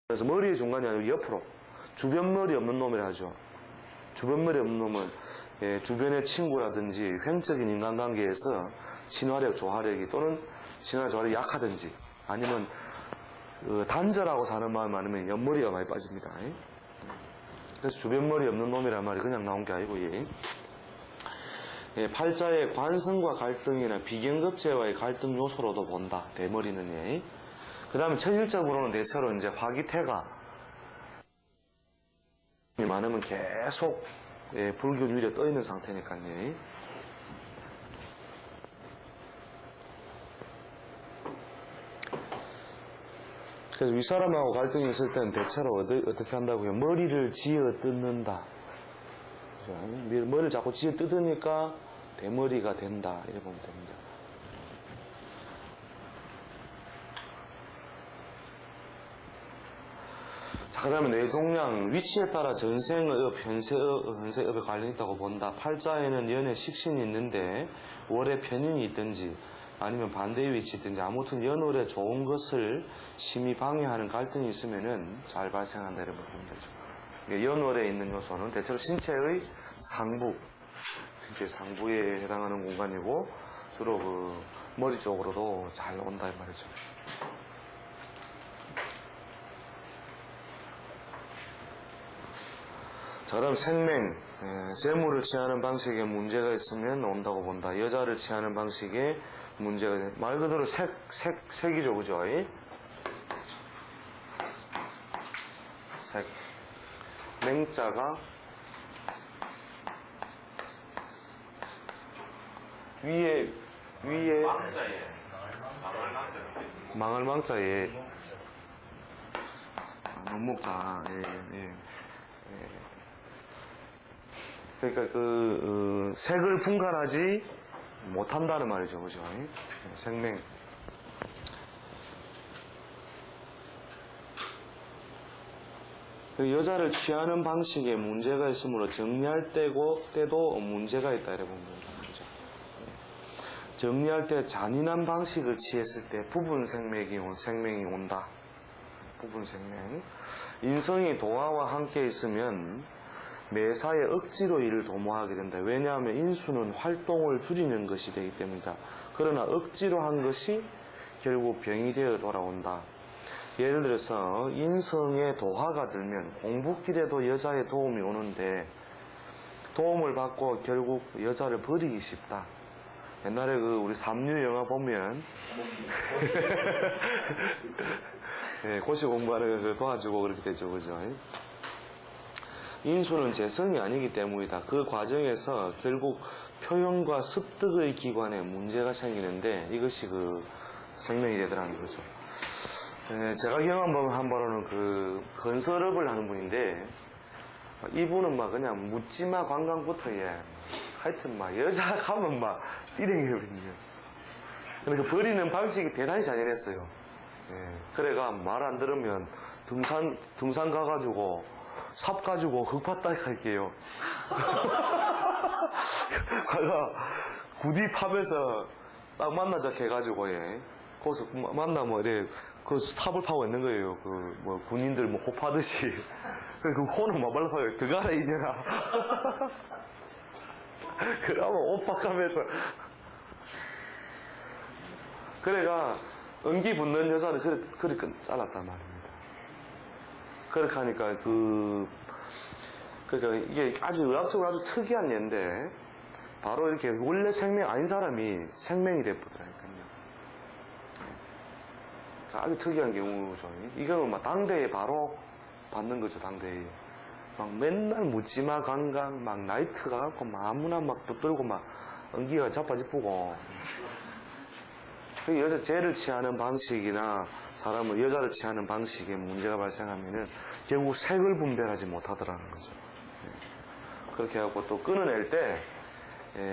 그래서 머리의 중간이 아니고 옆으로 주변 머리 없는 놈이라 하죠. 주변 머리 없는 놈은 주변의 친구라든지 횡적인 인간관계에서 친화력, 조화력이 또는 친화 조화력이 약하든지 아니면 단절하고 사는 마음 많으면 옆머리가 많이 빠집니다. 그래서 주변 머리 없는 놈이란 말이 그냥 나온 게 아니고 팔자의 관성과 갈등이나 비견급제와의 갈등 요소로도 본다. 대머리는 그 다음에 체질적으로는 대체로 이제 화기태가 많으면 계속 불교 위에 떠 있는 상태니까요. 그래서 윗사람하고 갈등이 있을 때는 대체로 어떻게 한다고요? 머리를 쥐어 뜯는다. 머리를 자꾸 쥐어 뜯으니까 대머리가 된다. 이렇게 보면 됩니다. 자, 그 다음에 뇌종양, 위치에 따라 전생업, 현세업에 관련이 있다고 본다. 팔자에는 연의 식신이 있는데 월의 편인이 있든지 아니면 반대의 위치에 있든지 아무튼 연월에 좋은 것을 심히 방해하는 갈등이 있으면은 잘 발생한다. 이렇게 보면 되죠. 연월에 있는 요소는 대체로 신체의 상부, 신체 상부에 해당하는 공간이고 주로 그 머리 쪽으로도 잘 온다 이 말이죠. 자, 그럼 생맹, 재물을 취하는 방식에 문제가 있으면 온다고 본다. 여자를 취하는 방식에 문제가 말 그대로 색이죠, 그죠? 색. 맹자가 위에 망할 망자에 논목자 그러니까 색을 분간하지 못한다는 말이죠, 그죠? 생맹. 여자를 취하는 방식에 문제가 있으므로 정리할 때도 문제가 있다 이렇게 보면 됩니다. 그죠? 정리할 때 잔인한 방식을 취했을 때 부분 생명이 온다. 부분 생명. 인성이 도화와 함께 있으면 매사에 억지로 일을 도모하게 된다. 왜냐하면 인수는 활동을 줄이는 것이 되기 때문이다. 그러나 억지로 한 것이 결국 병이 되어 돌아온다. 예를 들어서 인성에 도화가 들면 공부길에도 여자의 도움이 오는데 도움을 받고 결국 여자를 버리기 쉽다. 옛날에 우리 삼류 영화 보면 고시 공부하는 거 도와주고 그렇게 되죠, 그죠? 인수는 재성이 아니기 때문이다. 그 과정에서 결국 표현과 습득의 기관에 문제가 생기는데 이것이 생명이 되더라는 거죠. 제가 경험한 바로는 건설업을 하는 분인데 이분은 그냥 묻지마 관광부터 하여튼 여자 가면 띠랭이거든요. 근데 버리는 방식이 대단히 잔인했어요. 그래가 말 안 들으면 등산 가가지고 삽 가지고 흙팠다 할게요. 가가 구디 팝에서 딱 만나자 해가지고 거기서 만나면 그 삽을 파고 있는 거예요. 군인들 호파듯이. 그 호는 말로 파요. 그가라 이녀라. 그러면 오빡하면서 그래가 은기 붙는 여자를 그렇게 잘랐단 말입니다. 그렇게 하니까 그러니까 이게 아주 의학적으로 아주 특이한 예인데 바로 이렇게 원래 생명 아닌 사람이 생명이 돼버리니까요. 아주 특이한 경우죠. 이거는 당대에 바로 받는 거죠, 당대에. 맨날 묻지마 관광, 나이트 가갖고 아무나 붙들고 은기가 자빠지쁘고. 여자 쟤를 취하는 방식이나 여자를 취하는 방식에 문제가 발생하면은 결국 색을 분별하지 못하더라는 거죠. 그렇게 하고 또 끊어낼 때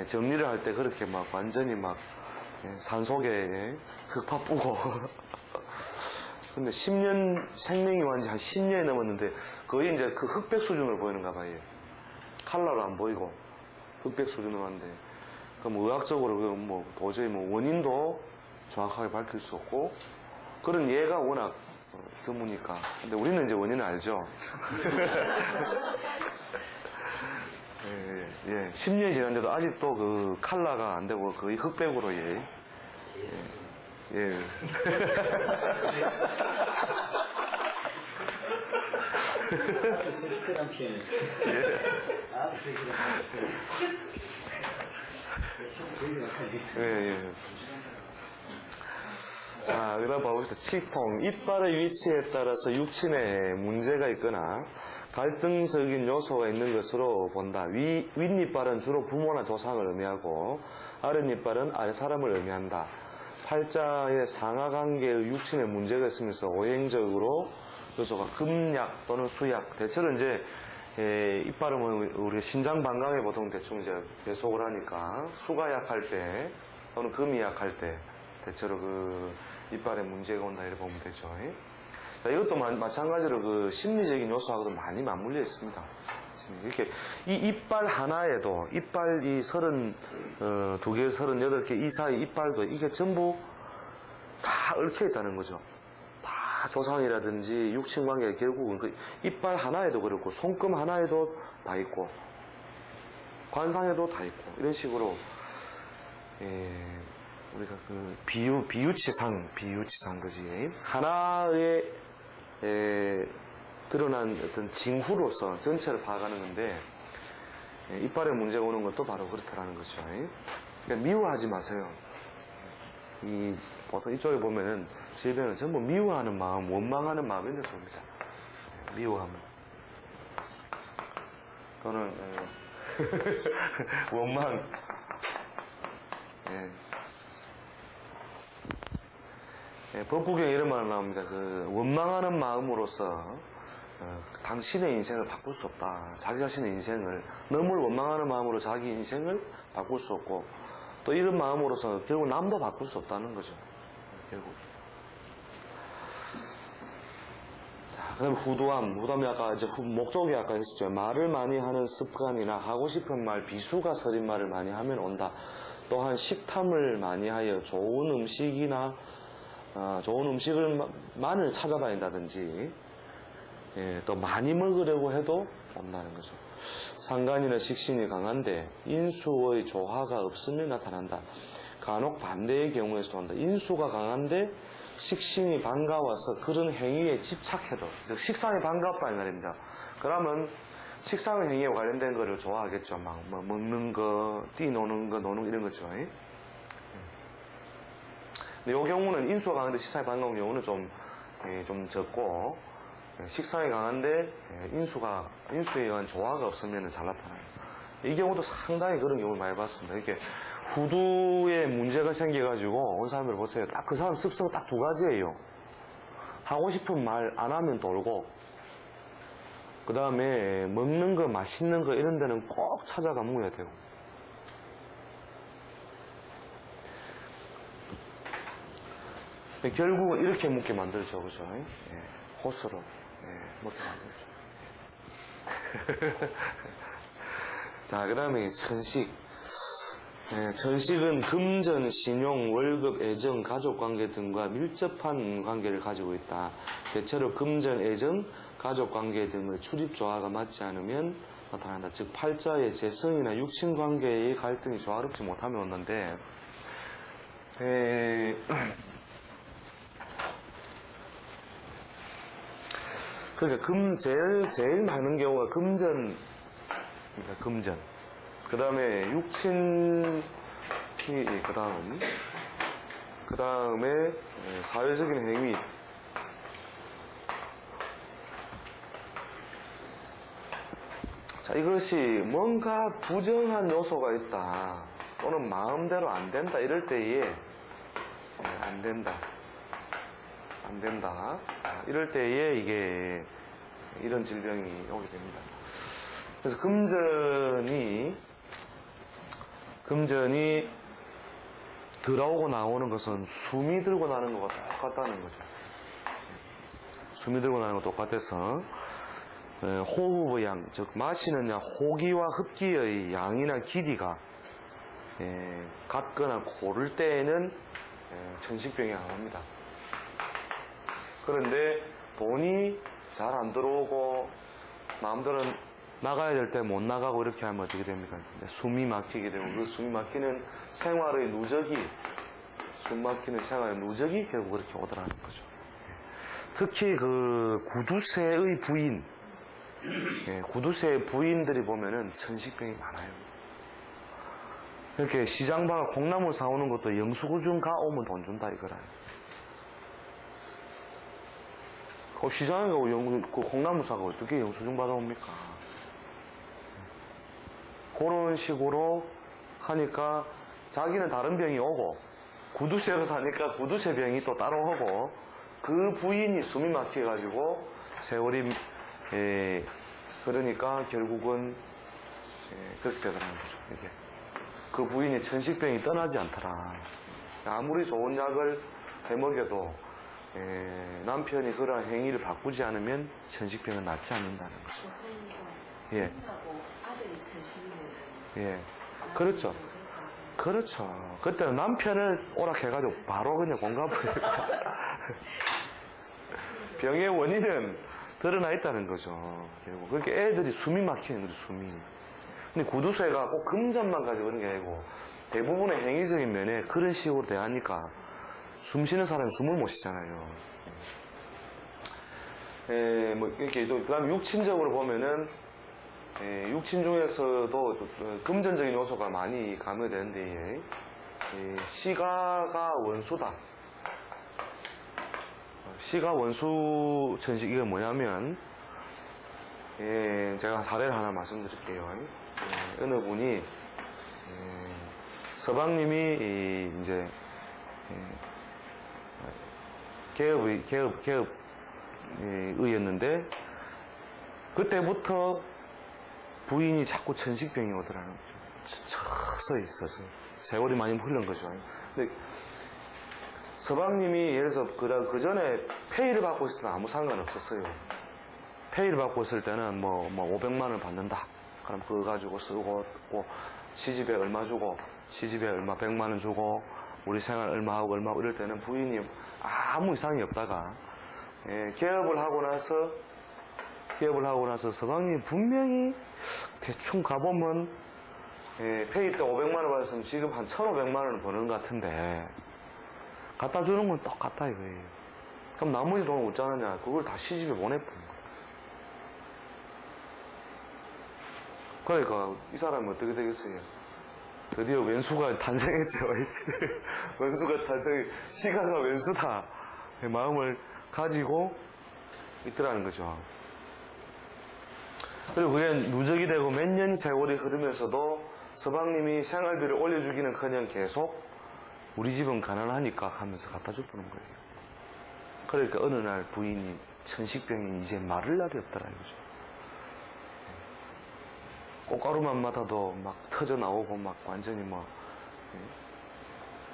정리를 할 때 그렇게 완전히 산속에 흙파뿌고 근데 10년 생명이 완전 한 10년이 넘었는데 거의 이제 흑백 수준을 보이는가 봐요. 칼라로 안 보이고 흑백 수준으로 하는데 그럼 의학적으로 도저히 원인도 정확하게 밝힐 수 없고 그런 예가 워낙 드무니까. 근데 우리는 이제 원인을 알죠. 예. 10년이 지났는데도 아직도 그 칼라가 안 되고 거의 흑백으로, 예. 쓸쓸한 표현을. 예. 자, 그다음 봐봅시다. 치통. 이빨의 위치에 따라서 육친에 문제가 있거나 갈등적인 요소가 있는 것으로 본다. 윗이빨은 주로 부모나 조상을 의미하고 아랫이빨은 아래 사람을 의미한다. 팔자의 상하관계의 육친에 문제가 있으면서 오행적으로 요소가 금약 또는 수약. 대체로 이제 이빨은 우리 신장 방광에 보통 대충 이제 배속을 하니까 수가 약할 때 또는 금이 약할 때 대체로 그 이빨에 문제가 온다 이렇게 보면 되죠. 자, 이것도 마찬가지로 그 심리적인 요소하고도 많이 맞물려 있습니다. 이렇게 이 이빨 하나에도 이빨 이 32개, 38개 이 사이 이빨도 이게 전부 다 얽혀 있다는 거죠. 다 조상이라든지 육친 관계 결국은 그 이빨 하나에도 그렇고 손금 하나에도 다 있고 관상에도 다 있고 이런 식으로 우리가 그 비유치상 그지 하나의 드러난 어떤 징후로서 전체를 파악하는 건데 이빨에 문제가 오는 것도 바로 그렇다라는 거죠. 그러니까 미워하지 마세요. 보통 이쪽에 보면은 질병은 전부 미워하는 마음, 원망하는 마음이 있는 소입니다. 미워함 또는 원망. 법구경에 이런 말 나옵니다. 그 원망하는 마음으로서 당신의 인생을 바꿀 수 없다. 자기 자신의 인생을 너무 원망하는 마음으로 자기 인생을 바꿀 수 없고 또 이런 마음으로서 결국 남도 바꿀 수 없다는 거죠. 결국. 자, 그다음 후두함이 아까 이제 목적이 아까 했었죠. 말을 많이 하는 습관이나 하고 싶은 말, 비수가 서린 말을 많이 하면 온다. 또한 식탐을 많이 하여 좋은 음식을만을 찾아다닌다든지 또 많이 먹으려고 해도 온다는 거죠. 상간이나 식신이 강한데 인수의 조화가 없으면 나타난다. 간혹 반대의 경우에서도 온다. 인수가 강한데 식신이 반가워서 그런 행위에 집착해도 즉 식상이 반갑다는 말입니다. 그러면 식상 행위에 관련된 거를 좋아하겠죠. 막 먹는 거, 뛰노는 거, 노는 거 이런 거죠. 근데 이 경우는 인수가 강한데 식상이 반가운 경우는 좀 적고 식상이 강한데 인수에 의한 조화가 없으면 잘 나타나요. 이 경우도 상당히 그런 경우를 많이 봤습니다. 이렇게 후두에 문제가 생겨가지고 온 사람들 보세요. 딱 그 사람 습성 딱 두 가지예요. 하고 싶은 말 안 하면 돌고 그 다음에 먹는 거, 맛있는 거 이런 데는 꼭 찾아가 먹어야 되고 결국은 이렇게 먹게 만들죠. 그죠? 호스로 먹게 만들죠. 자, 그 다음에 천식. 천식은 금전, 신용, 월급, 애정, 가족관계 등과 밀접한 관계를 가지고 있다. 대체로 금전, 애정, 가족관계 등의 출입조화가 맞지 않으면 나타난다. 즉 팔자의 재성이나 육친관계의 갈등이 조화롭지 못하면 오는데 그러니까 제일 많은 경우가 금전. 그 다음에 육친이 그 다음에 사회적인 행위. 자, 이것이 뭔가 부정한 요소가 있다. 또는 마음대로 안 된다. 이럴 때에 안 된다. 이럴 때에 이게 이런 질병이 오게 됩니다. 그래서 금전이 들어오고 나오는 것은 숨이 들고 나는 것과 똑같다는 거죠. 숨이 들고 나는 것과 똑같아서 호흡의 양, 즉 마시는 양, 호기와 흡기의 양이나 길이가 같거나 고를 때에는 천식병이 강합니다. 그런데 돈이 잘 안 들어오고 마음대로 나가야 될 때 못 나가고 이렇게 하면 어떻게 됩니까? 숨이 막히게 되고 그 숨이 막히는 생활의 누적이 숨 막히는 생활의 누적이 결국 그렇게 오더라는 거죠. 특히 그 구두쇠의 부인, 구두쇠의 부인들이 보면은 천식병이 많아요. 이렇게 시장 가가 콩나물 사오는 것도 영수증 가오면 돈 준다 이거라. 시장에 가고 그 콩나물 사고 어떻게 영수증 받아옵니까? 그런 식으로 하니까 자기는 다른 병이 오고 구두쇠를 사니까 구두쇠 병이 또 따로 오고 그 부인이 숨이 막혀가지고 세월이 그러니까 결국은 그렇게 되더라는 거죠. 이게 그 부인이 천식병이 떠나지 않더라. 아무리 좋은 약을 해먹여도 남편이 그런 행위를 바꾸지 않으면 천식병은 낫지 않는다는 거죠. 예. 예. 그렇죠. 그렇죠. 그때는 남편을 오락해가지고 바로 그냥 공감을 병의 원인은 드러나 있다는 거죠. 결국 그렇게 애들이 숨이 막히는 거죠. 숨이. 근데 구두쇠가 꼭 금전만 가지고 그런 게 아니고 대부분의 행위적인 면에 그런 식으로 대하니까 숨 쉬는 사람이 숨을 못 쉬잖아요. 뭐 이렇게 또 그다음 육친적으로 보면은 육친 중에서도 금전적인 요소가 많이 가미되는데 시가가 원수다. 시가 원수 천식 이게 뭐냐면 제가 사례를 하나 말씀드릴게요. 어느 분이 서방님이 이제 개업의였는데 그때부터 부인이 자꾸 천식병이 오더라는 거죠. 서서히 있어서 세월이 많이 흐른 거죠. 근데 서방님이 예를 들어서 그 전에 페이를 받고 있을 때는 아무 상관없었어요. 페이를 받고 있을 때는 뭐 500만 원을 받는다. 그럼 그거 가지고 쓰고 시집에 얼마 주고 시집에 얼마 100만 원 주고 우리 생활 얼마 하고 얼마 하고 이럴 때는 부인이 아무 이상이 없다가 개업을 하고 나서 서방님이 분명히 대충 가보면 페이 때 500만 원 받았으면 지금 한 1,500만 원을 버는 것 같은데 갖다 주는 건 똑같다 이거예요. 그럼 나머지 돈은 어쩌느냐? 그걸 다 시집에 보내버린 거예요. 그러니까 이 사람은 어떻게 되겠어요? 드디어 왼수가 탄생했죠. 왼수가 시가가 왼수다. 마음을 가지고 있더라는 거죠. 그리고 그게 누적이 되고 몇 년 세월이 흐르면서도 서방님이 생활비를 올려주기는커녕 계속 우리 집은 가난하니까 하면서 갖다 줬다는 거예요. 그러니까 어느 날 부인이 천식병이 이제 마를 날이 없더라 이거죠. 꽃가루만 맡아도 막 터져 나오고 막 완전히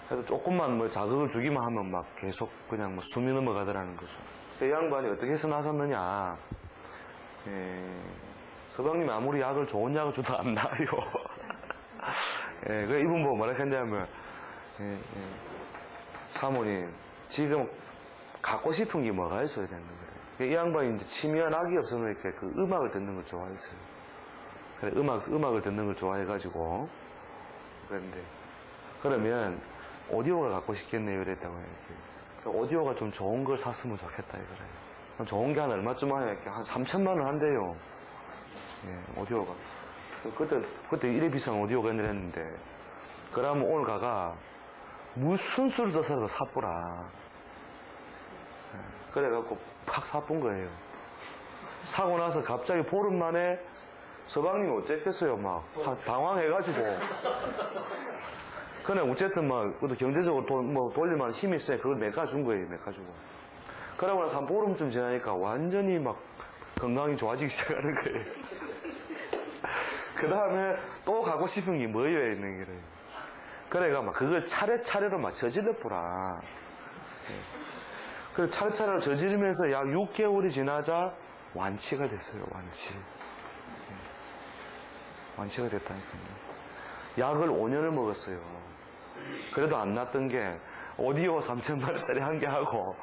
그래도 조금만 자극을 주기만 하면 막 계속 그냥 숨이 넘어가더라는 거죠. 이 양반이 어떻게 해서 나섰느냐. 서방님이 아무리 좋은 약을 줘도 안 나아요. 그 이분 보고 뭐라 했냐면, 사모님, 지금 갖고 싶은 게 뭐가 있어야 되는 거예요. 이 양반이 이제 취미와 낙이 없으면 이렇게 그 음악을 듣는 걸 좋아했어요. 그래, 음악을 듣는 걸 좋아해가지고, 그런데, 그러면, 오디오가 갖고 싶겠네요. 이랬다고 해요. 오디오가 좀 좋은 걸 샀으면 좋겠다, 이거래요. 좋은 게 한 얼마쯤 하냐, 한 3,000만 원 한대요. 오디오가. 그때 이래 비싼 오디오가 있는데, 그러면 오늘 가가, 무슨 수를 써서 사뿌라. 그래갖고 팍 사뿐 거예요. 사고 나서 갑자기 보름 만에 서방님이 어쨌겠어요, 막. 당황해가지고. 그냥 어쨌든 경제적으로 돌릴만한 힘이 있어요. 그걸 메꿔준 거예요, 메꿔주고. 그러고 나서 한 보름쯤 지나니까 완전히 막 건강이 좋아지기 시작하는 거예요. 그 다음에 또 가고 싶은 게 뭐예요, 있는 게를. 그래가 그걸 차례차례로 저질러 뿌라. 그래서 차례차례로 저지르면서 약 6개월이 지나자 완치가 됐어요, 완치. 완치가 됐다니까요. 약을 5년을 먹었어요. 그래도 안 낫던 게 오디오 3천만 원짜리 한 개 하고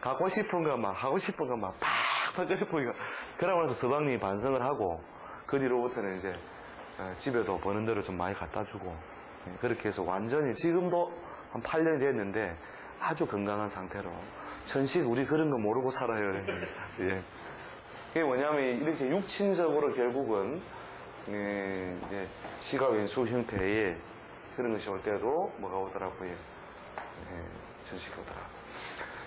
갖고 싶은 것만 하고 싶은 것만 팍팍 끓여보니까 그러고 나서 서방님이 반성을 하고 그 뒤로부터는 이제 집에도 버는 대로 좀 많이 갖다 주고 그렇게 해서 완전히 지금도 한 8년이 됐는데 아주 건강한 상태로 천식 우리 그런 거 모르고 살아요. 예. 그게 뭐냐면 이렇게 육친적으로 결국은 이제 시가왼수 형태의 그런 것이 올 때도 뭐가 오더라고요. 천식이 오더라.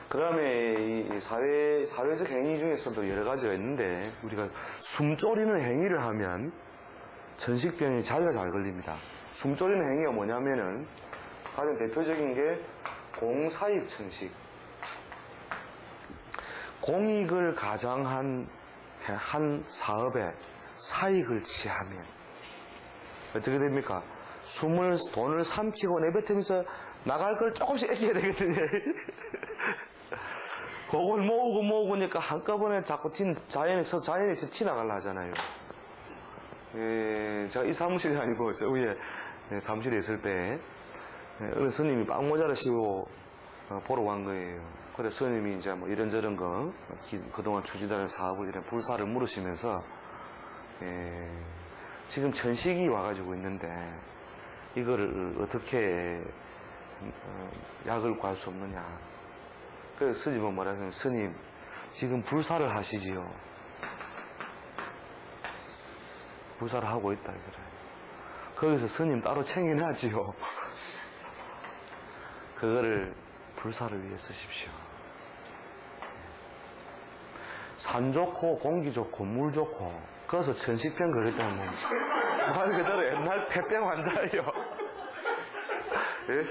그 다음에 이 사회적 행위 중에서도 여러 가지가 있는데 우리가 숨 쪼리는 행위를 하면 천식병이 자기가 잘 걸립니다. 숨 쪼리는 행위가 뭐냐면은 가장 대표적인 게 공사익 천식. 공익을 가장한 한 사업에 사익을 취하면 어떻게 됩니까? 돈을 삼키고 내뱉으면서 나갈 걸 조금씩 아껴야 되거든요. 그걸 모으니까 한꺼번에 자꾸 자연이 티 나가려 하잖아요. 제가 이 사무실이 아니고 저 위에 사무실에 있을 때 어느 스님이 빵 모자를 씌우고 보러 간 거예요. 그래 스님이 이제 뭐 이런저런 거 그동안 추진하는 사업을 이런 불사를 물으시면서 지금 천식이 와가지고 있는데 이거를 어떻게 약을 구할 수 없느냐. 그래서 스님은 뭐라 하냐면 스님 지금 불사를 하시지요. 불사를 하고 있다 이거를. 거기서 스님 따로 챙겨놔지요. 그거를 불사를 위해 쓰십시오. 산 좋고 공기 좋고 물 좋고 그래서 천식병 걸렸다는 건 말 그대로 옛날 폐병 환자예요. 예?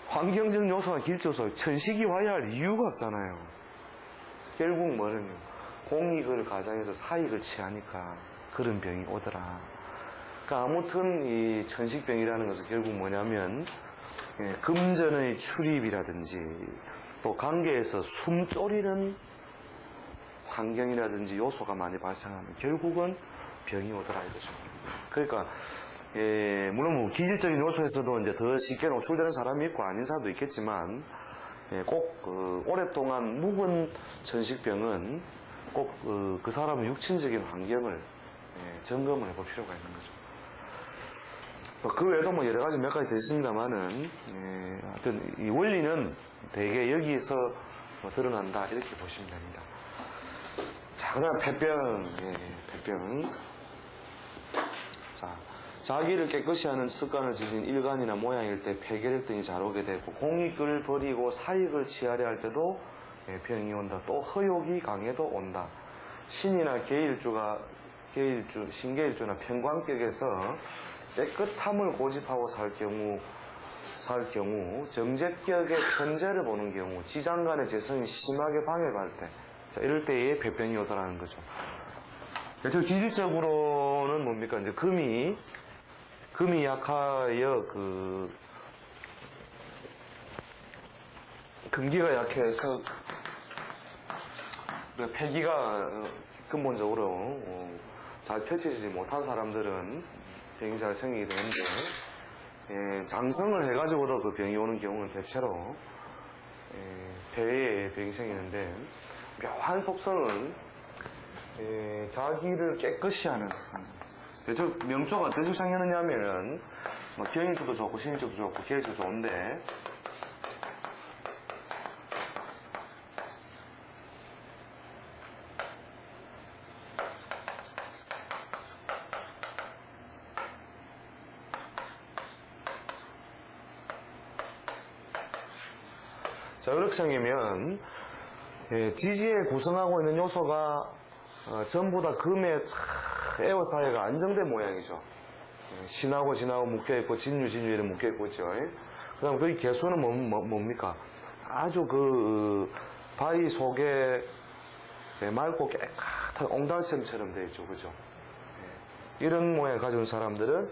환경적 요소와 길조소 천식이 와야 할 이유가 없잖아요. 결국 뭐냐면 공익을 가장해서 사익을 취하니까 그런 병이 오더라. 그러니까 아무튼 이 천식병이라는 것은 결국 뭐냐면 금전의 출입이라든지 또 관계에서 숨 쪼리는 환경이라든지 요소가 많이 발생하면 결국은 병이 오더라 이거죠. 그러니까 물론 뭐 기질적인 요소에서도 이제 더 쉽게 노출되는 사람이 있고 아닌 사람도 있겠지만 꼭 오랫동안 묵은 천식병은 꼭 그 사람의 육친적인 환경을 점검을 해볼 필요가 있는 거죠. 그 외에도 뭐 여러 가지 몇 가지 더 있습니다만은 하여튼 이 원리는 대개 여기에서 드러난다 이렇게 보시면 됩니다. 자, 그다음 폐병. 폐병. 자, 자기를 깨끗이 하는 습관을 지닌 일간이나 모양일 때 폐결핵 등이 잘 오게 되고 공익을 버리고 사익을 취하려 할 때도 병이 온다. 또 허욕이 강해도 온다. 신이나 신계일주나 편관격에서 깨끗함을 고집하고 살 경우 정제격의 편제를 보는 경우 지장간의 재성이 심하게 방해받을 때 자, 이럴 때에 폐병이 오더라는 거죠. 저 기질적으로는 뭡니까? 이제 금이 약하여 금기가 약해서 폐기가 근본적으로 잘 펼쳐지지 못한 사람들은 병이 잘 생기게 되는데 장성을 해가지고도 그 병이 오는 경우는 대체로 폐에 병이 생기는데 묘한 속성은 자기를 깨끗이 하는 명조가 어떻게 생겼느냐면 기형일주도 좋고 신일주도 좋고 계일주도 좋은데 자, 이렇게 생기면 지지에 구성하고 있는 요소가 전부 다 금의 에어 사이가 안정된 모양이죠. 신하고 진하고 묶여있고 진유 이렇게 묶여있고 있죠. 그 다음 그 개수는 뭡니까? 아주 바위 속에 맑고 깨끗한 옹달샘처럼 되어 있죠. 그죠? 이런 모양을 가진 사람들은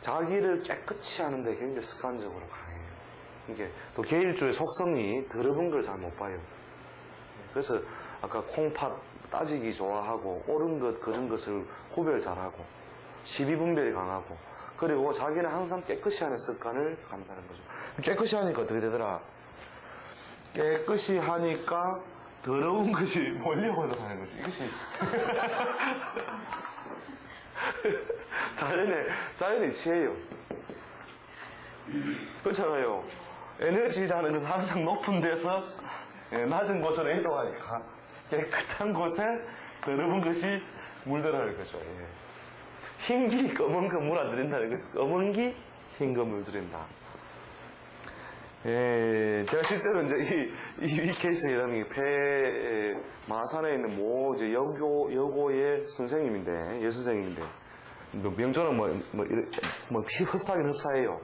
자기를 깨끗이 하는데 굉장히 습관적으로 강해요. 이게 또 계일주의 속성이 더러운 걸 잘 못 봐요. 그래서 아까 콩팥 따지기 좋아하고 옳은 것 그런 것을 구별 잘하고 시비분별이 강하고 그리고 자기는 항상 깨끗이 하는 습관을 갖는다는 거죠. 깨끗이 하니까 어떻게 되더라? 깨끗이 하니까 더러운 것이 몰려오더라는 거죠. 이것이 자연의 이치예요. 그렇잖아요. 에너지라는 것은 항상 높은 데서 낮은 곳으로 이동하니까 깨끗한 곳에 더러운 것이 물들어가는 거죠. 흰 기 검은 거 물어들인다는 거죠. 검은 기 흰 거 물들인다. 제가 실제로 이제 이 케이스에 일하는 게 마산에 있는 모 이제 여고의 선생님인데, 여선생님인데, 명조는 흡사긴 흡사해요.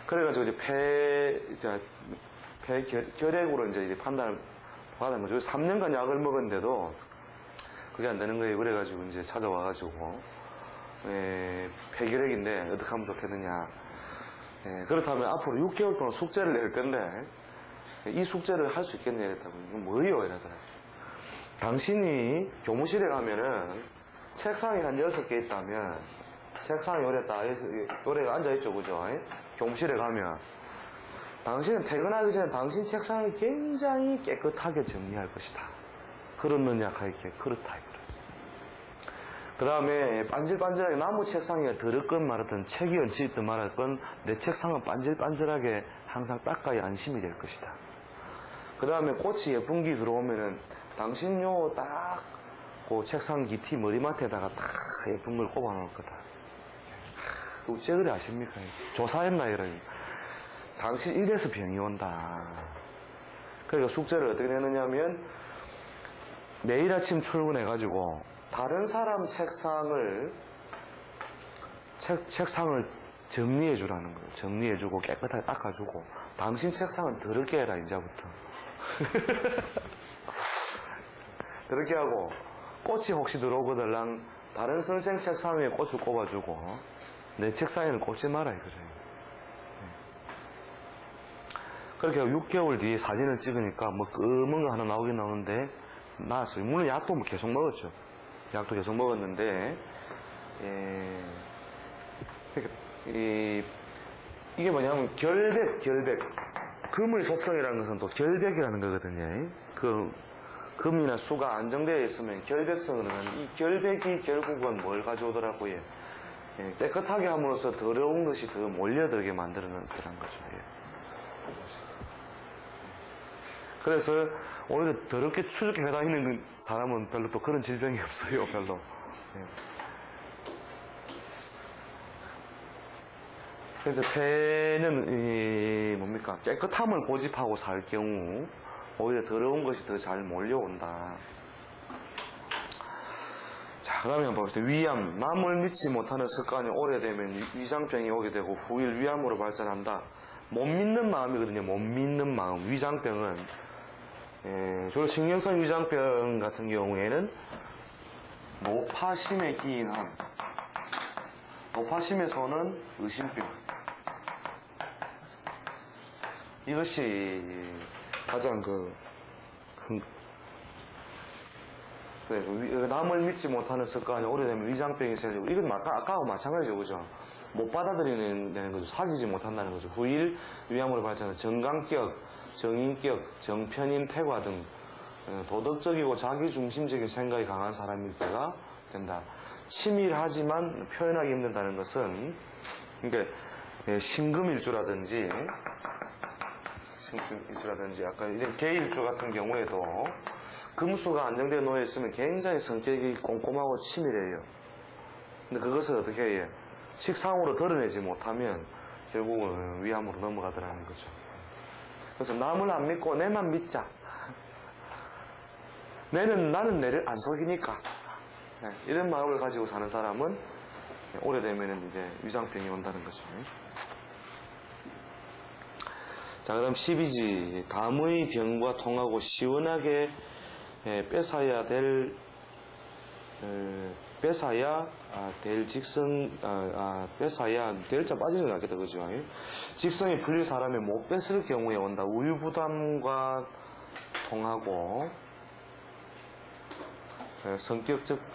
그래가지고 이제 폐 결핵으로 이제 판단을 받은 거죠. 3년간 약을 먹었는데도 그게 안 되는 거예요. 그래가지고 이제 찾아와가지고, 폐결핵인데 어떻게 하면 좋겠느냐. 그렇다면 앞으로 6개월 동안 숙제를 낼 건데, 이 숙제를 할 수 있겠냐 이랬다고. 이건 뭐예요? 이러더라고요. 당신이 교무실에 가면은 책상이 한 6개 있다면, 책상에 요래가 앉아있죠, 그죠? 교무실에 가면, 당신은 퇴근하기 전에 당신 책상을 굉장히 깨끗하게 정리할 것이다. 그렇느냐, 이렇게, 그렇다, 이거를. 그 다음에 반질반질하게 나무 책상에 더럽건 말았던 책이 얹혀있든 말았건 내 책상은 반질반질하게 항상 닦아야 안심이 될 것이다. 그 다음에 꽃이 예쁜 기 들어오면은 당신 그 책상 기티 머리맡에다가 다 예쁜 걸 꼽아 놓을 거다. 어째 그래 아십니까? 조사했나 이러니. 당신 이래서 병이 온다. 그러니까 숙제를 어떻게 내느냐면 매일 아침 출근해가지고 다른 사람 책상을 정리해주라는 거예요. 정리해주고 깨끗하게 닦아주고 당신 책상은 더럽게 해라 이제부터. 그렇게 하고 꽃이 혹시 들어오거들랑 다른 선생 책상 위에 꽃을 꼽아주고 내 책상에는 꼽지 마라 이거예요. 그렇게 하고 6개월 뒤에 사진을 찍으니까 뭐 검은 거 하나 나오긴 나오는데 나왔어요. 물론 약도 뭐 계속 먹었죠. 약도 계속 먹었는데 이게 뭐냐면 결백 금의 속성이라는 것은 또 결백이라는 거거든요. 그 금이나 수가 안정되어 있으면 결백성은 이 결백이 결국은 뭘 가져오더라고요. 깨끗하게 함으로써 더러운 것이 더 몰려들게 만드는 그런 거죠. 그래서 오히려 더럽게 추적해 다니는 사람은 별로 또 그런 질병이 없어요, 별로. 그래서 폐는 뭡니까? 깨끗함을 고집하고 살 경우 오히려 더러운 것이 더 잘 몰려온다. 자, 그러면 봅시다. 위암. 남을 믿지 못하는 습관이 오래되면 위장병이 오게 되고 후일 위암으로 발전한다. 못 믿는 마음이거든요. 못 믿는 마음. 위장병은 주로 신경성 위장병 같은 경우에는 노파심에 끼인 함. 노파심에서는 의심병. 이것이 가장 남을 믿지 못하는 습관이 오래되면 위장병이 생기고, 이건 아까하고 마찬가지죠, 그죠? 못 받아들이는 거죠. 사귀지 못한다는 거죠. 후일 위암으로 발전하는 정강격, 정인격, 정편인 태과 등 도덕적이고 자기중심적인 생각이 강한 사람일 때가 된다. 치밀하지만 표현하기 힘들다는 것은, 그러니까 신금일주라든지 아까 개일주 같은 경우에도 금수가 안정되어 놓여 있으면 굉장히 성격이 꼼꼼하고 치밀해요. 근데 그것을 어떻게 해요? 식상으로 드러내지 못하면 결국은 위암으로 넘어가더라는 거죠. 그래서 남을 안 믿고 내만 믿자. 나는 내를 안 속이니까. 이런 마음을 가지고 사는 사람은 오래되면 이제 위장병이 온다는 거죠. 자, 그다음 12지. 담의 병과 통하고 시원하게 뺏어야 될 자 빠지는 것 같겠다, 그죠? 직성이 풀릴 사람이 못 뺏을 경우에 온다. 우유부담과 통하고,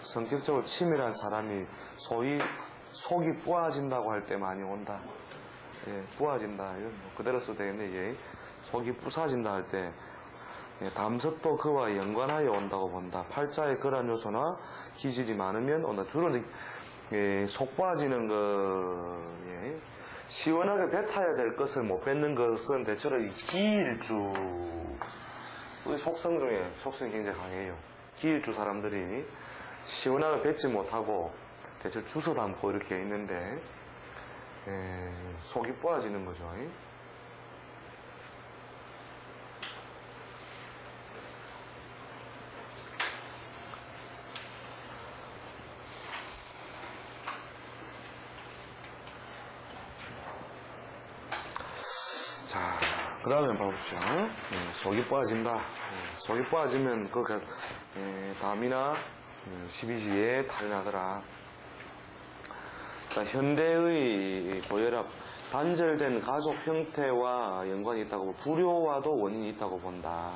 성격적으로 치밀한 사람이 소위 속이 뿌아진다고 할 때 많이 온다. 예, 뿌아진다. 이건 뭐 그대로 써도 되겠네. 예. 속이 부사진다 할 때, 예, 담석도 그와 연관하여 온다고 본다. 팔자에 그러한 요소나 기질이 많으면 온다. 주로 예, 속 빠지는 거, 예. 시원하게 뱉어야 될 것을 못 뱉는 것은 대체로 이 기일주, 우리 속성 중에 속성이 굉장히 강해요. 기일주 사람들이 시원하게 뱉지 못하고 대체로 주워 담고 이렇게 있는데, 예, 속이 빠지는 거죠. 자, 그 다음에 봐보십시오. 속이 빠진다. 속이 빠지면 담이나 십이지에 탈이 나더라. 자, 현대의 고혈압, 단절된 가족 형태와 연관이 있다고, 불효와도 원인이 있다고 본다.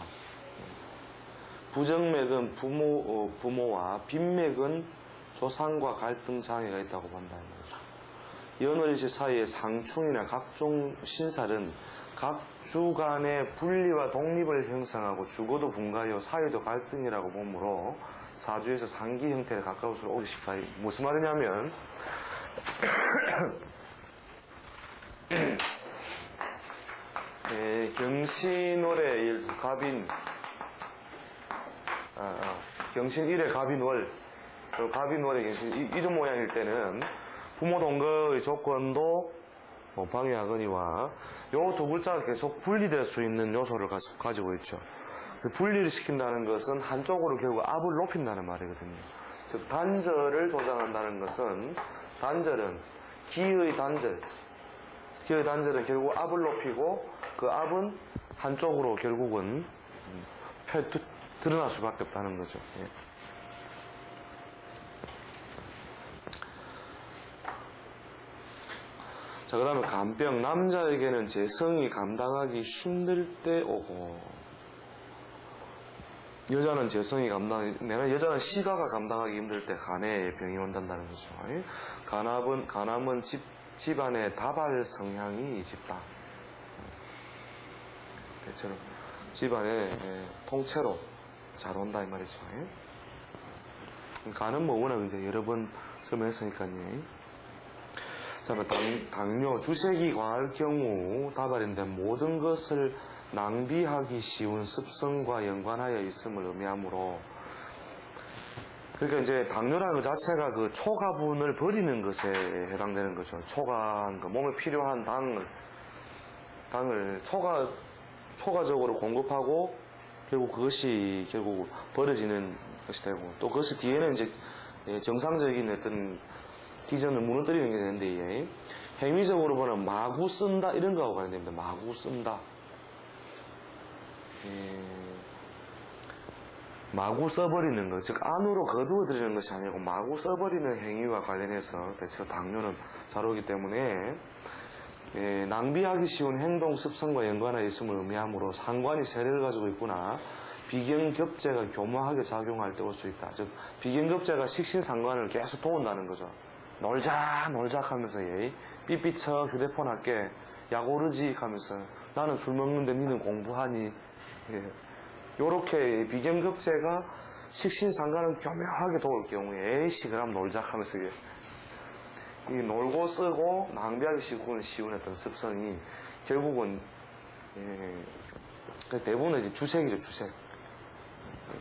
부정맥은 부모와 빈맥은 조상과 갈등 장애가 있다고 본다. 연월일시 사이의 상충이나 각종 신살은 각 주 간의 분리와 독립을 형성하고 죽어도 분가하여 사유도 갈등이라고 보므로 사주에서 상기 형태에 가까울수록 오기 쉽다. 무슨 말이냐면 경신월에 갑인 경신 1회 갑인월, 갑인월의 경신 이런 모양일 때는 부모 동거의 조건도 방해하거니와 요 두 글자가 계속 분리될 수 있는 요소를 가지고 있죠. 분리를 시킨다는 것은 한쪽으로 결국 압을 높인다는 말이거든요. 즉 단절을 조장한다는 것은, 단절은 기의 단절은 결국 압을 높이고 그 압은 한쪽으로 결국은 드러날 수밖에 없다는 거죠. 예. 자, 그 다음에 간병. 남자에게는 재성이 감당하기 힘들 때 오고, 여자는 여자는 시가가 감당하기 힘들 때 간에 병이 온단다는 거죠. 간암은 집안의 다발 성향이 짙다. 대체로 집안의 통째로 잘 온다 이 말이죠. 간은 뭐 워낙 이제 여러 번 설명했으니까요. 자, 당뇨, 주색이 과할 경우 다발인데 모든 것을 낭비하기 쉬운 습성과 연관하여 있음을 의미하므로, 그러니까 이제 당뇨라는 것 자체가 그 초가분을 버리는 것에 해당되는 거죠. 몸에 필요한 당을 초과적으로 공급하고 결국 그것이 결국 버려지는 것이 되고, 또 그것이 뒤에는 이제 정상적인 어떤 기전을 무너뜨리는 게 되는데, 행위적으로 보면 마구 쓴다 이런 거하고 관련됩니다. 마구 쓴다. 마구 써버리는 것, 즉 안으로 거두어들이는 것이 아니고 마구 써버리는 행위와 관련해서 대체로 당뇨는 잘 오기 때문에 낭비하기 쉬운 행동 습성과 연관하여 있음을 의미하므로 상관이 세력을 가지고 있구나, 비경겹제가 교묘하게 작용할 때 올 수 있다. 즉 비경겹제가 식신상관을 계속 도운다는 거죠. 놀자 하면서 삐삐쳐 휴대폰 할게, 약 오르지 하면서 나는 술 먹는데 니는 공부하니, 요렇게 비경급제가 식신상관을 교묘하게 도울 경우에 에이씨 그럼 놀자 하면서 이 놀고 쓰고 낭비하기 쉬운 어떤 습성이 결국은 대부분은 이제 주색이죠. 주색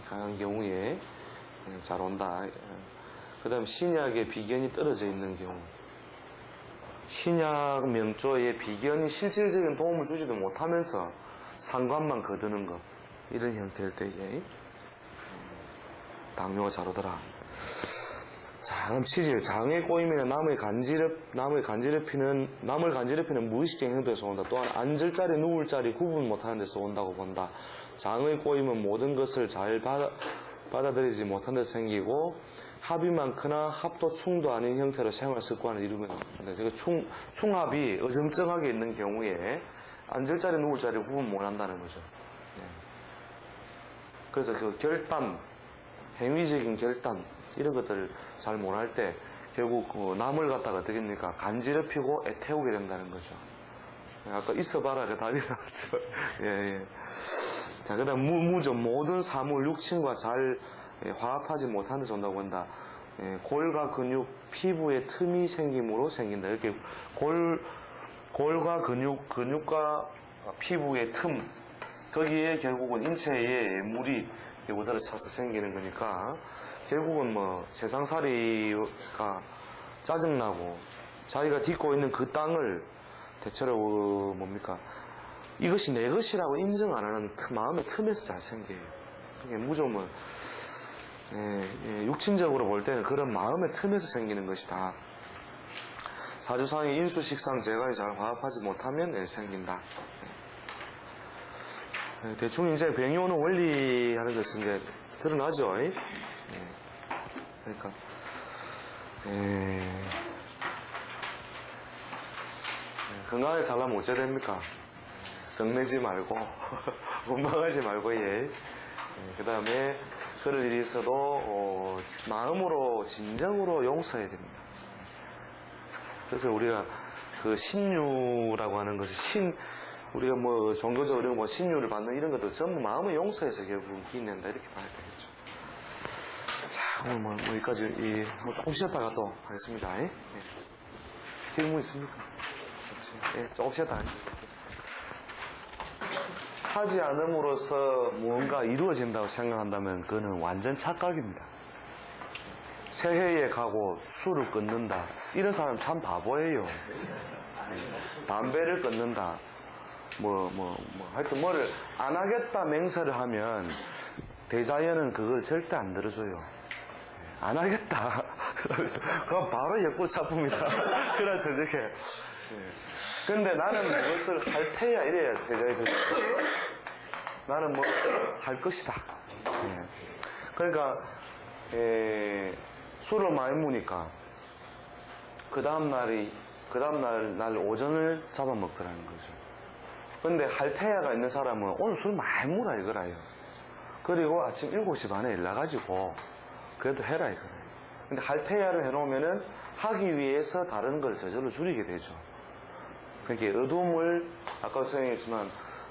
강한 경우에 잘 온다. 그 다음 신약의 비견이 떨어져 있는 경우, 신약 명조에 비견이 실질적인 도움을 주지도 못하면서 상관만 거두는 것, 이런 형태일 때에 당뇨가 잘 오더라. 자, 그럼 치질. 장에 꼬이면 남을 간지럽히는 무의식적인 행동에서 온다. 또한 앉을 자리, 누울 자리 구분 못하는 데서 온다고 본다. 장의 꼬임은 모든 것을 잘 받아들이지 못한 데서 생기고, 합이 많거나 합도 충도 아닌 형태로 생활 습관을 이루면 충합이 어정쩡하게 있는 경우에 앉을 자리, 누울 자리를 구분 못한다는 거죠. 그래서 그 결단, 행위적인 결단, 이런 것들을 잘 못할 때 결국 남을 갖다가 어떻게 됩니까? 간지럽히고 애태우게 된다는 거죠. 아까 있어봐라 그 답이 나왔죠. 예, 예. 자, 그 다음 무죠. 모든 사물 육친과 잘 화합하지 못하는 데서 온다고 한다. 예, 골과 근육, 피부에 틈이 생김으로 생긴다. 이렇게 골과 근육과 피부의 틈, 거기에 결국은 인체에 물이 우다를 차서 생기는 거니까, 결국은 뭐 세상살이가 짜증나고 자기가 딛고 있는 그 땅을 대체로 뭡니까? 이것이 내 것이라고 인정 안 하는 마음의 틈에서 잘 생겨요. 그게 무좀은 육친적으로 볼 때는 그런 마음의 틈에서 생기는 것이다. 사주상의 인수식상 재간이 잘 화합하지 못하면 생긴다. 대충 이제 병이 오는 원리 하는 것은 이제 드러나죠. 그러니까 건강하게 살려면 어째야 됩니까? 성내지 말고 원망하지 말고 그 다음에 그럴 일이 있어도 마음으로 진정으로 용서해야 됩니다. 그래서 우리가 그 신유라고 하는 것이 우리가 뭐 종교적으로 뭐 신유를 받는 이런 것도 전부 마음을 용서해서 결국 기인한다 이렇게 봐야 되겠죠. 자, 오늘 뭐 여기까지 조금 쉬었다가 또 하겠습니다. 질문 있습니까? 조금 쉬었다가. 하지 않음으로써 무언가 이루어진다고 생각한다면 그거는 완전 착각입니다. 새해에 가고 술을 끊는다. 이런 사람 참 바보예요. 담배를 끊는다. 하여튼 뭐를 안 하겠다 맹세를 하면 대자연은 그걸 절대 안 들어줘요. 안 하겠다. 그럼 바로 예쁘 차쁩니다. 그래서 이렇게. 근데 나는 무엇을 할 테야 이래야 대자연이 나는 뭐 할 것이다. 그러니까 술을 많이 먹으니까 그 다음날 날 오전을 잡아먹더라는 거죠. 근데 할테야가 있는 사람은 오늘 술 많이 먹으라 이거라요. 그리고 아침 7시 반에 일나가지고 그래도 해라 이거라요. 근데 할테야를 해놓으면은 하기 위해서 다른 걸 저절로 줄이게 되죠. 그러니까 어둠을 아까도 설명했지만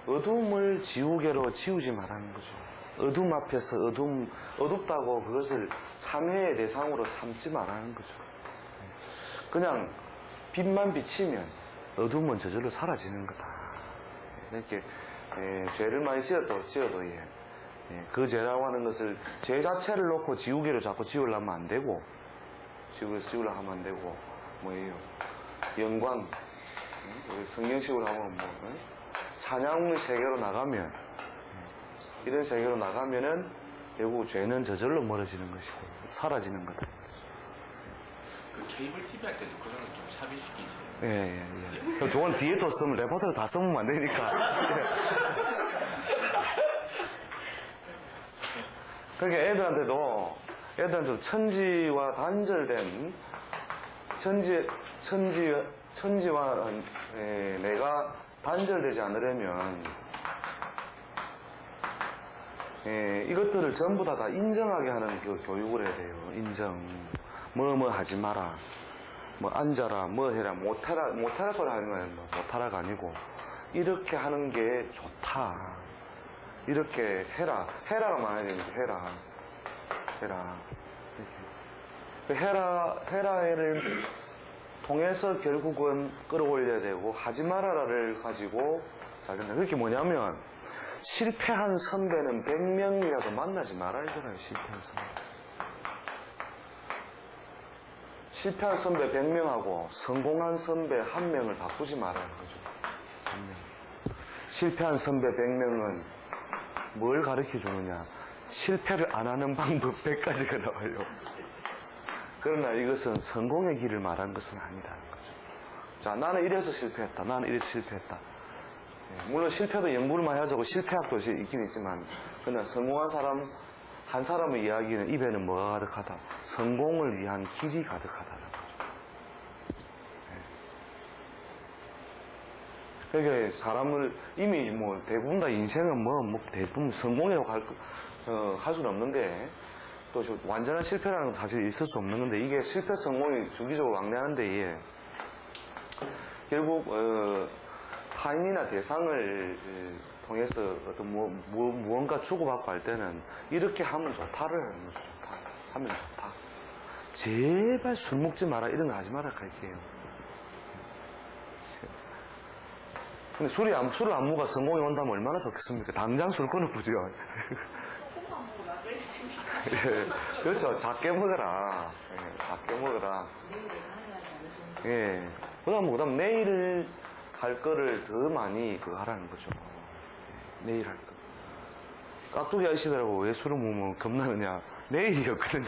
어둠을 지우개로 지우지 말라는 거죠. 어둠 앞에서 어둡다고 그것을 참회의 대상으로 삼지 말라는 거죠. 그냥 빛만 비치면 어둠은 저절로 사라지는 거다. 이렇게 죄를 많이 지어도 그 죄라고 하는 것을 죄 자체를 놓고 지우개로 자꾸 지우려면 안 되고 지우려고 하면 안 되고 뭐예요? 영광 우리 성경식으로 하면 찬양의 세계로 나가면 이런 세계로 나가면은 결국 죄는 저절로 멀어지는 것이고 사라지는 거다. 그 케이블 TV 할 때도 그런 걸 좀 삽입시키지. 예. 그건 뒤에 또 쓰면 레퍼토리 다 쓰면 안 되니까. 그러니까 애들한테도 천지와 단절된 천지와 내가 단절되지 않으려면 이것들을 전부 다 인정하게 하는 그 교육을 해야 돼요. 인정. 뭐 하지 마라. 뭐 앉아라. 뭐 해라. 못해라 소리 하는 거는 못하라가 아니고 이렇게 하는 게 좋다. 이렇게 해라. 해라가 많아야 되니까 해라. 해라를 통해서 결국은 끌어올려야 되고 하지 마라를 가지고 잘 된다. 그게 뭐냐면 실패한 선배는 100명이라도 만나지 말아야 되나요? 실패한 선배. 실패한 선배 100명하고 성공한 선배 1명을 바꾸지 말아야 거죠. 1명. 실패한 선배 100명은 뭘 가르쳐 주느냐? 실패를 안 하는 방법 100가지가 나와요. 그러나 이것은 성공의 길을 말하는 것은 아니라는 거죠. 자, 나는 이래서 실패했다. 나는 이래서 실패했다. 물론 실패도 연구를 많이 하자고 실패학도 있긴 있지만, 그러나 성공한 사람, 한 사람의 이야기는 입에는 뭐가 가득하다? 성공을 위한 길이 가득하다는 거죠. 그러니까 사람을 이미 대부분 다 인생은 대부분 성공이라고 할 수는 없는데, 또 완전한 실패라는 건 사실 있을 수 없는 건데 이게 실패 성공이 주기적으로 왕래하는데 이게 결국 타인이나 대상을 통해서 어떤 무언가 주고받고 할 때는 이렇게 하면 좋다를 하면 좋다. 하면 좋다. 제발 술 먹지 마라 이런 거 하지 마라 할게요. 근데 술을 안 먹어 성공이 온다면 얼마나 좋겠습니까? 당장 술 끊어보죠. 예, 그렇죠. 작게 먹어라. 예, 작게 먹어라. 예. 그다음 내일 할 거를 더 많이 하라는 거죠. 내일 할 거. 깍두기 아저씨들하고 왜 술을 먹으면 겁나느냐. 내일이었거든요.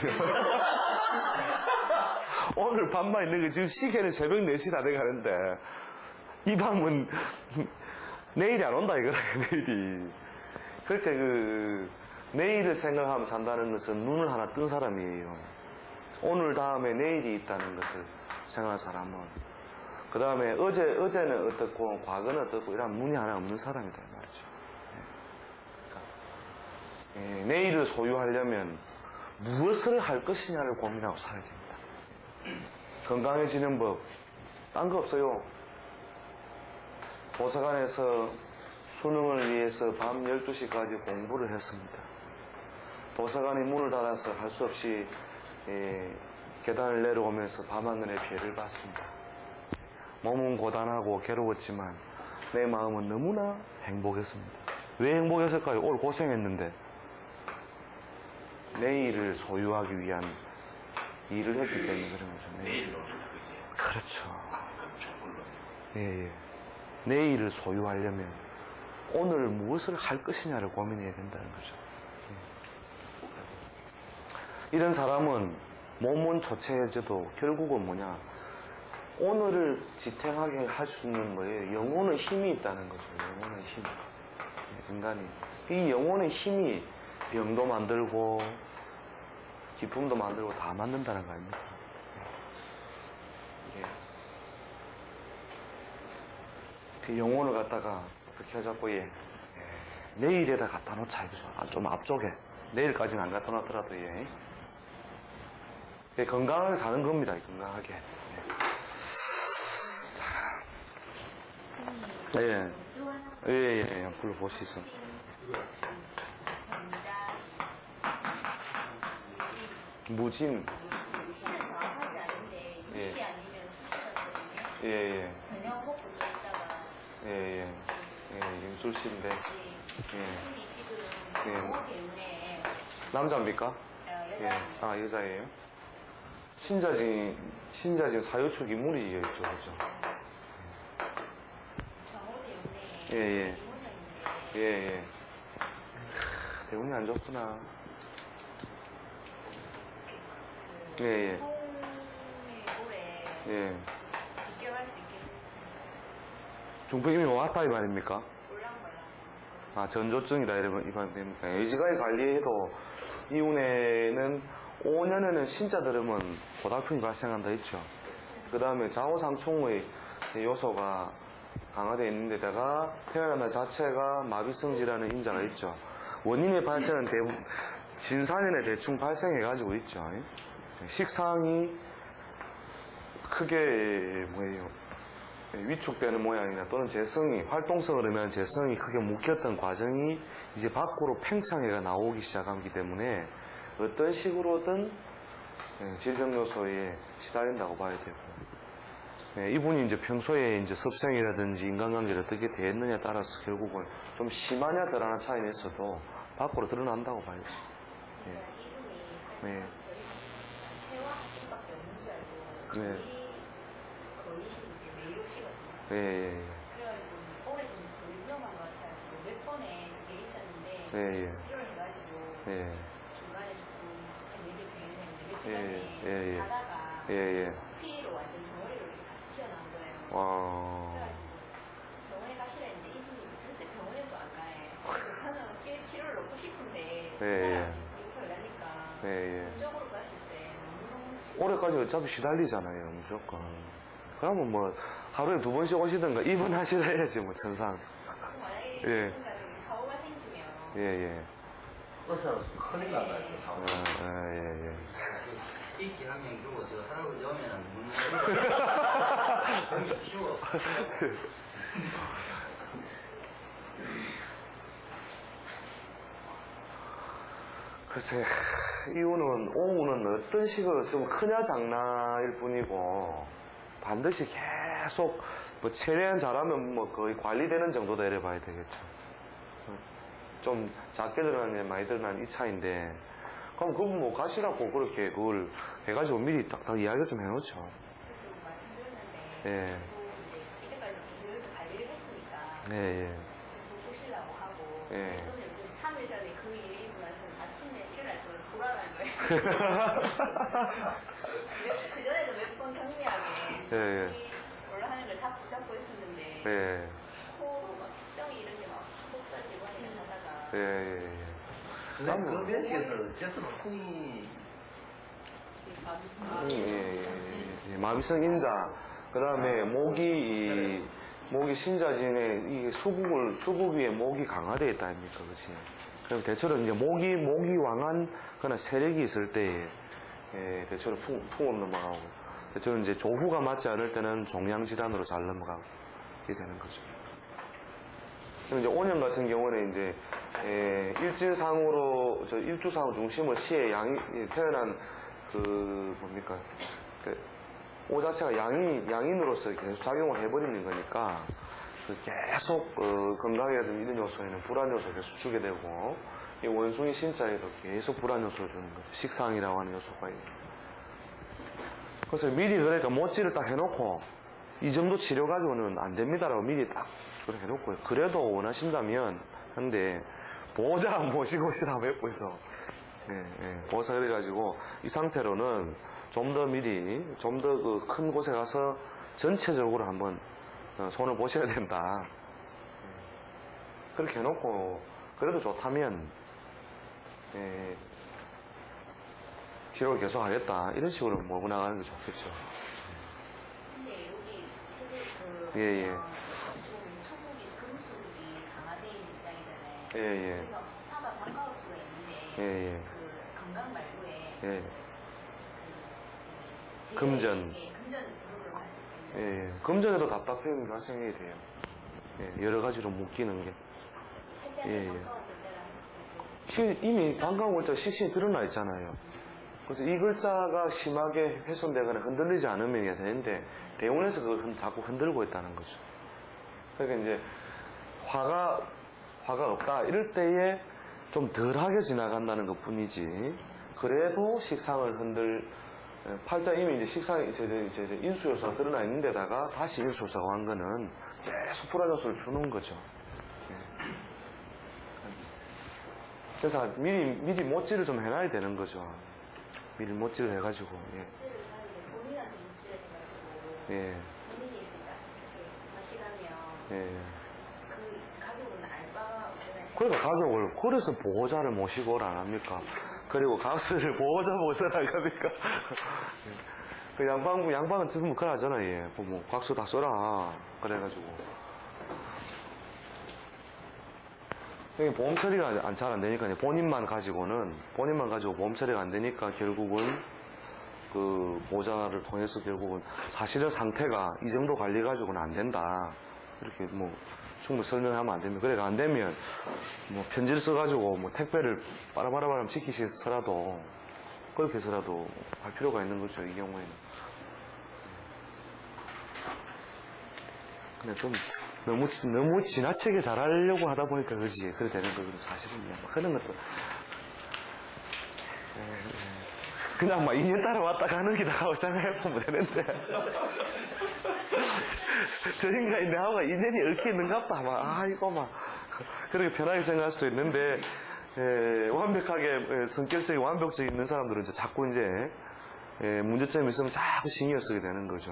오늘 밤만 있는 거 지금 시계는 새벽 4시 다 돼가는데 이 밤은 내일이 안 온다 이거라 내일이. 그렇게 내일을 생각하며 산다는 것은 눈을 하나 뜬 사람이에요. 오늘 다음에 내일이 있다는 것을 생각한 사람은 그 다음에 어제는 어떻고 과거는 어떻고 이런 문이 하나 없는 사람이다 이 말이죠. 그러니까, 내일을 소유하려면 무엇을 할 것이냐를 고민하고 살아야 됩니다. 건강해지는 법 딴 거 없어요. 도서관에서 수능을 위해서 밤 12시까지 공부를 했습니다. 도서관이 문을 닫아서 할 수 없이 계단을 내려오면서 밤하늘의 피해를 봤습니다. 몸은 고단하고 괴로웠지만 내 마음은 너무나 행복했습니다. 왜 행복했을까요? 오늘 고생했는데 내일을 소유하기 위한 일을 했기 때문에 그런 거죠. 내일 노린다, 그지? 그렇죠. 물론. 예. 내일을 소유하려면 오늘 무엇을 할 것이냐를 고민해야 된다는 거죠. 이런 사람은 몸은 초췌해져도 결국은 뭐냐, 오늘을 지탱하게 할 수 있는 거예요. 영혼의 힘이 있다는 거죠. 영혼의 힘. 인간이. 이 영혼의 힘이 병도 만들고 기쁨도 만들고 다 만든다는 거 아닙니까? 예. 그 영혼을 갖다가 어떻게 하자고, 내일에다 갖다 놓자 이거죠. 좀 앞쪽에. 내일까지는 안 갖다 놨더라도, 건강하게 사는 겁니다. 건강하게. 예. 불러보시죠. 무진. 시는 정확하지 않은데 유시 아니면 수시였거든요. 예. 저녁 먹고 좀 있다가 예. 윤술씨인데. 선생님이 지금 예. 영어 때문에 남자입니까? 여자 여자예요? 신자진 사유축 인물이죠, 그죠? 경호 때문에 예. 이혼했는데 대운이 안 좋구나. 그 예. 올해 예. 비교할 수 있겠습니까? 중풍임이 왔다 이 말입니까? 올랑말랑 전조증이다 이 말입니까? 의지가의 관리에도 이운에는 5년에는 신자들음은 고달픔이 발생한다 했죠. 그 다음에 좌우상충의 요소가 강화되어 있는 데다가 태어난 날 자체가 마비성지라는 인자가 있죠. 원인의 발생은 진산년에 대충 발생해가지고 있죠. 식상이 크게 위축되는 모양이나 또는 활동성을 의미하는 재성이 크게 묶였던 과정이 이제 밖으로 팽창해가 나오기 시작하기 때문에 어떤 식으로든 질병 요소에 시달린다고 봐야 되고, 이분이 이제 평소에 이제 섭생이라든지 인간관계를 어떻게 대했느냐에 따라서 결국은 좀 심하냐 덜하냐 차이는 있어도 밖으로 드러난다고 봐야죠. 이름이 네. 해와 학교밖에 없는 줄 알고 네. 거의 이제 매일 오시거든요. 예. 그래가지고 올해 좀 거의 위험한 것 같아가지고 몇 번에 그게 있었는데 예. 치료해가지고 예. 중간에 조금 뇌질 병했는데 며칠 예. 전에 가다가 예. 피로 완전 덩어리로 이렇게 다 튀어나온 거예요. 그래가지고 병원에 가시라 했는데 이분이 절대 병원에도 안 가요. 그래서 저는 치료를 넣고 싶은데 이걸 나니까 긍정적으로 봤을 때 너무 올해까지 어차피 시달리잖아요, 무조건. 그러면 뭐, 하루에 2번씩 오시든가 입원하시라 해야지, 뭐, 천상. 만약에 예. 누군가 좀 사고가 생기면 예. 의사로서 큰일 난다, 이거 사고. 예. 있긴 하면 그리고 저 할아버지 오면은 묻는 쉬워. 글쎄, 오후는 어떤 식으로 좀 크냐 작나일 뿐이고, 반드시 계속, 뭐, 최대한 잘하면 뭐 거의 관리되는 정도다 이래 봐야 되겠죠. 좀 작게 드러나냐, 많이 드러나는 이 차인데, 그럼 그분 뭐 가시라고 그렇게 그걸 해가지고 미리 딱딱 이야기를 좀 해놓죠. 그래서 말씀드렸는데 예. 또 이제 이때까지 교육에서 관리를 했으니까 예. 계속 보시려고 하고 예. 저는 3일 전에 그 일이 있고 나서 아침에 일어날 때 불안한 거예요. 그 전에도 몇 번 경미하게 예. 올라가는 걸 잡고 있었는데 예. 코로 막 턱병이 이런 게막 쏟아지고 하다가 예. 선생님, 그 면식에서 제스로 풍이 마비성 인자, 그 다음에 목이 신자진에 이 수국 위에 목이 강화되어 있다 아닙니까, 그치? 그럼 대체로 이제 목이 왕한 그런 세력이 있을 때, 대체로 풍으로 넘어가고, 대체로 이제 조후가 맞지 않을 때는 종양질환으로 잘 넘어가게 되는 거죠. 그럼 이제 온형 같은 경우는 이제 일진상으로 일주상 중심을 시에 태어난 오 자체가 양인으로서 계속 작용을 해버리는 거니까 계속 건강이라든지 이런 요소에는 불안 요소를 계속 주게 되고 이 원숭이 신자에도 계속 불안 요소를 주는 거죠. 식상이라고 하는 요소가 있는. 그래서 미리 그러니까 모찌를 딱 해놓고 이 정도 치료 가지고는 안 됩니다라고 미리 딱 해놓고요. 그래도 원하신다면 근데 보호자 모시고 오시라고 했고 있어. 보호자 그래가지고 이 상태로는 좀 더 미리 좀 더 그 큰 곳에 가서 전체적으로 한번 손을 보셔야 된다. 그렇게 해놓고 그래도 좋다면 치료를 계속 하겠다 이런 식으로 몰고 나가는 게 좋겠죠. 근데 여기 세대 예. 수국이 금수국이 강화되어 있는 입장이잖아요. 예. 그래서 파가 반가울 수가 있는데 예. 그 건강 말고에 예. 그 금전. 금전 부분으로 봤을 때는 금전에도 답답함이 발생이 돼요. 여러 가지로 묶이는 게. 예. 이미 반가운 글자 식신이 드러나 있잖아요. 그래서 이 글자가 심하게 훼손되거나 흔들리지 않으면 되는데 대운에서 그걸 자꾸 흔들고 있다는 거죠. 그러니까 이제 화가 없다 이럴 때에 좀 덜하게 지나간다는 것 뿐이지 그래도 식상을 팔자 이미 이제 식상이 이제 인수 요소가 드러나 있는 데다가 다시 인수 요소가 한 거는 계속 불안 요소를 주는 거죠. 그래서 미리 모찌를 좀 해놔야 되는 거죠. 미리 모찌를 해가지고. 묵지를 하는데 본인한테 묵지를 해가지고 예. 본인이 딱 이렇게 마시가면 그 가족은 알바가 그러니까 가족을, 그래서 보호자를 모시고 오라 안 합니까? 그리고 각서를 보호자 보고 써라 합니까? 그 양방은 지금 그러잖아, 예. 뭐, 각서 다 써라. 그래가지고. 여기 보험 처리가 잘 안 되니까, 본인만 가지고 보험 처리가 안 되니까 결국은 그 보호자를 통해서 결국은 사실은 상태가 이 정도 관리 가지고는 안 된다. 이렇게 뭐 충분히 설명하면 안 됩니다. 그래 안 되면 뭐 편지를 써가지고 뭐 택배를 빠라바라바람 시키셔서라도 그렇게 해서라도 할 필요가 있는 거죠. 이 경우에는. 근데 좀 너무 지나치게 잘하려고 하다 보니까 그지 그래 되는 거거든. 사실은 막 그런 것도 그냥 막 2년 따라 왔다 가는 기다 하고 생각해보면 되는데 저 인간이 내하고 인연이 이렇게 있는갑다 막 이거 막 그렇게 편하게 생각할 수도 있는데 완벽하게 성격적인 완벽적인 있는 사람들은 이제 자꾸 이제 문제점이 있으면 자꾸 신경 쓰게 되는 거죠.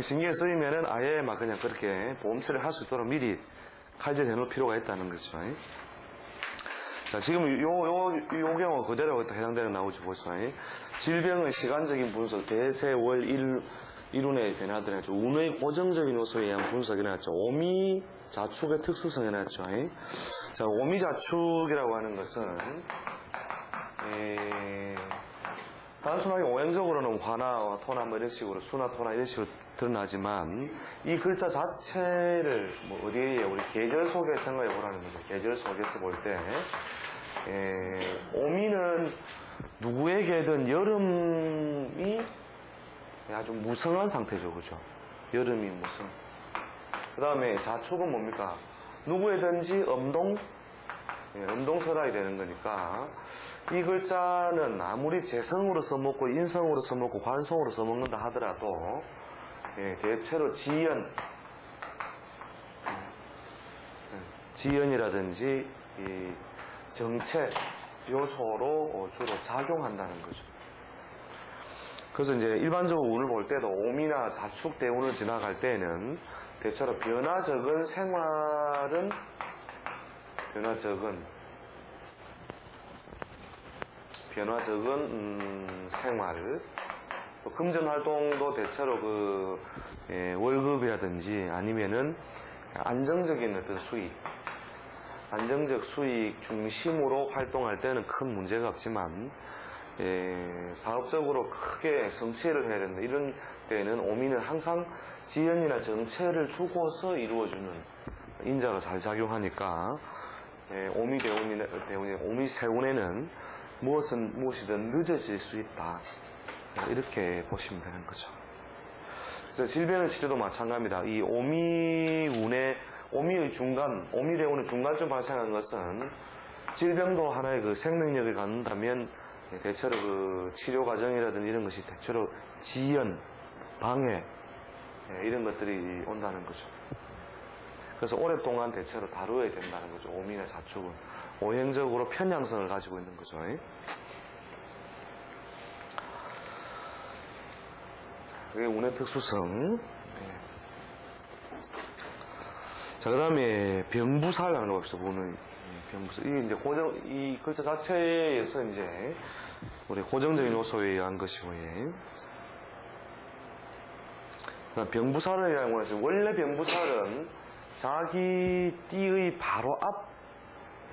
신경 쓰이면은 아예 막 그냥 그렇게 보험 처리를 할 수 있도록 미리 칼질해 놓을 필요가 있다는 거죠. 자, 지금 요 경우 그대로 해당되는 나오지 보세요. 질병의 시간적인 분석, 대세, 월, 일, 이론의 변화들이 나죠. 운의 고정적인 요소에 의한 분석이 나왔죠. 오미자축의 특수성이 나왔죠. 자, 오미자축이라고 하는 것은 단순하게 오행적으로는 화나 토나 뭐 이런 식으로 수나 토나 이런 식으로 드러나지만 이 글자 자체를 뭐 어디에 우리 계절 속에 생각해 보라는 거죠. 계절 속에서 볼 때 오미는 누구에게든 여름이 아주 무성한 상태죠. 그죠? 여름이 무성. 그 다음에 자축은 뭡니까? 누구에든지 음동설하게 되는 거니까 이 글자는 아무리 재성으로 써먹고 인성으로 써먹고 관성으로 써먹는다 하더라도 대체로 지연이라든지 이 정체 요소로 주로 작용한다는 거죠. 그래서 이제 일반적으로 운을 볼 때도 오미나 자축 대운을 지나갈 때는 대체로 변화 적은 생활, 또 금전 활동도 대체로 월급이라든지 아니면은 안정적인 어떤 안정적 수익 중심으로 활동할 때는 큰 문제가 없지만 사업적으로 크게 성취를 해야 된다. 이런 때는 오미는 항상 지연이나 정체를 주고서 이루어주는 인자가 잘 작용하니까 오미 오미 세운에는 무엇이든 늦어질 수 있다. 이렇게 보시면 되는 거죠. 그래서 질병의 치료도 마찬가지입니다. 이 오미의 중간, 오미대운의 중간쯤 발생한 것은 질병도 하나의 그 생명력을 갖는다면 대체로 그 치료 과정이라든지 이런 것이 대체로 지연, 방해 이런 것들이 온다는 거죠. 그래서 오랫동안 대체로 다루어야 된다는 거죠. 오미나 자축은 오행적으로 편향성을 가지고 있는 거죠. 그게 운의 특수성. 자, 그 다음에 병부살 하는 거 봅시다. 운의 병부살. 이게 이제 이 글자 자체에서 이제 우리 고정적인 요소에 의한 것이고요. 병부살이라는 것은 원래 병부살은 자기 띠의 바로 앞,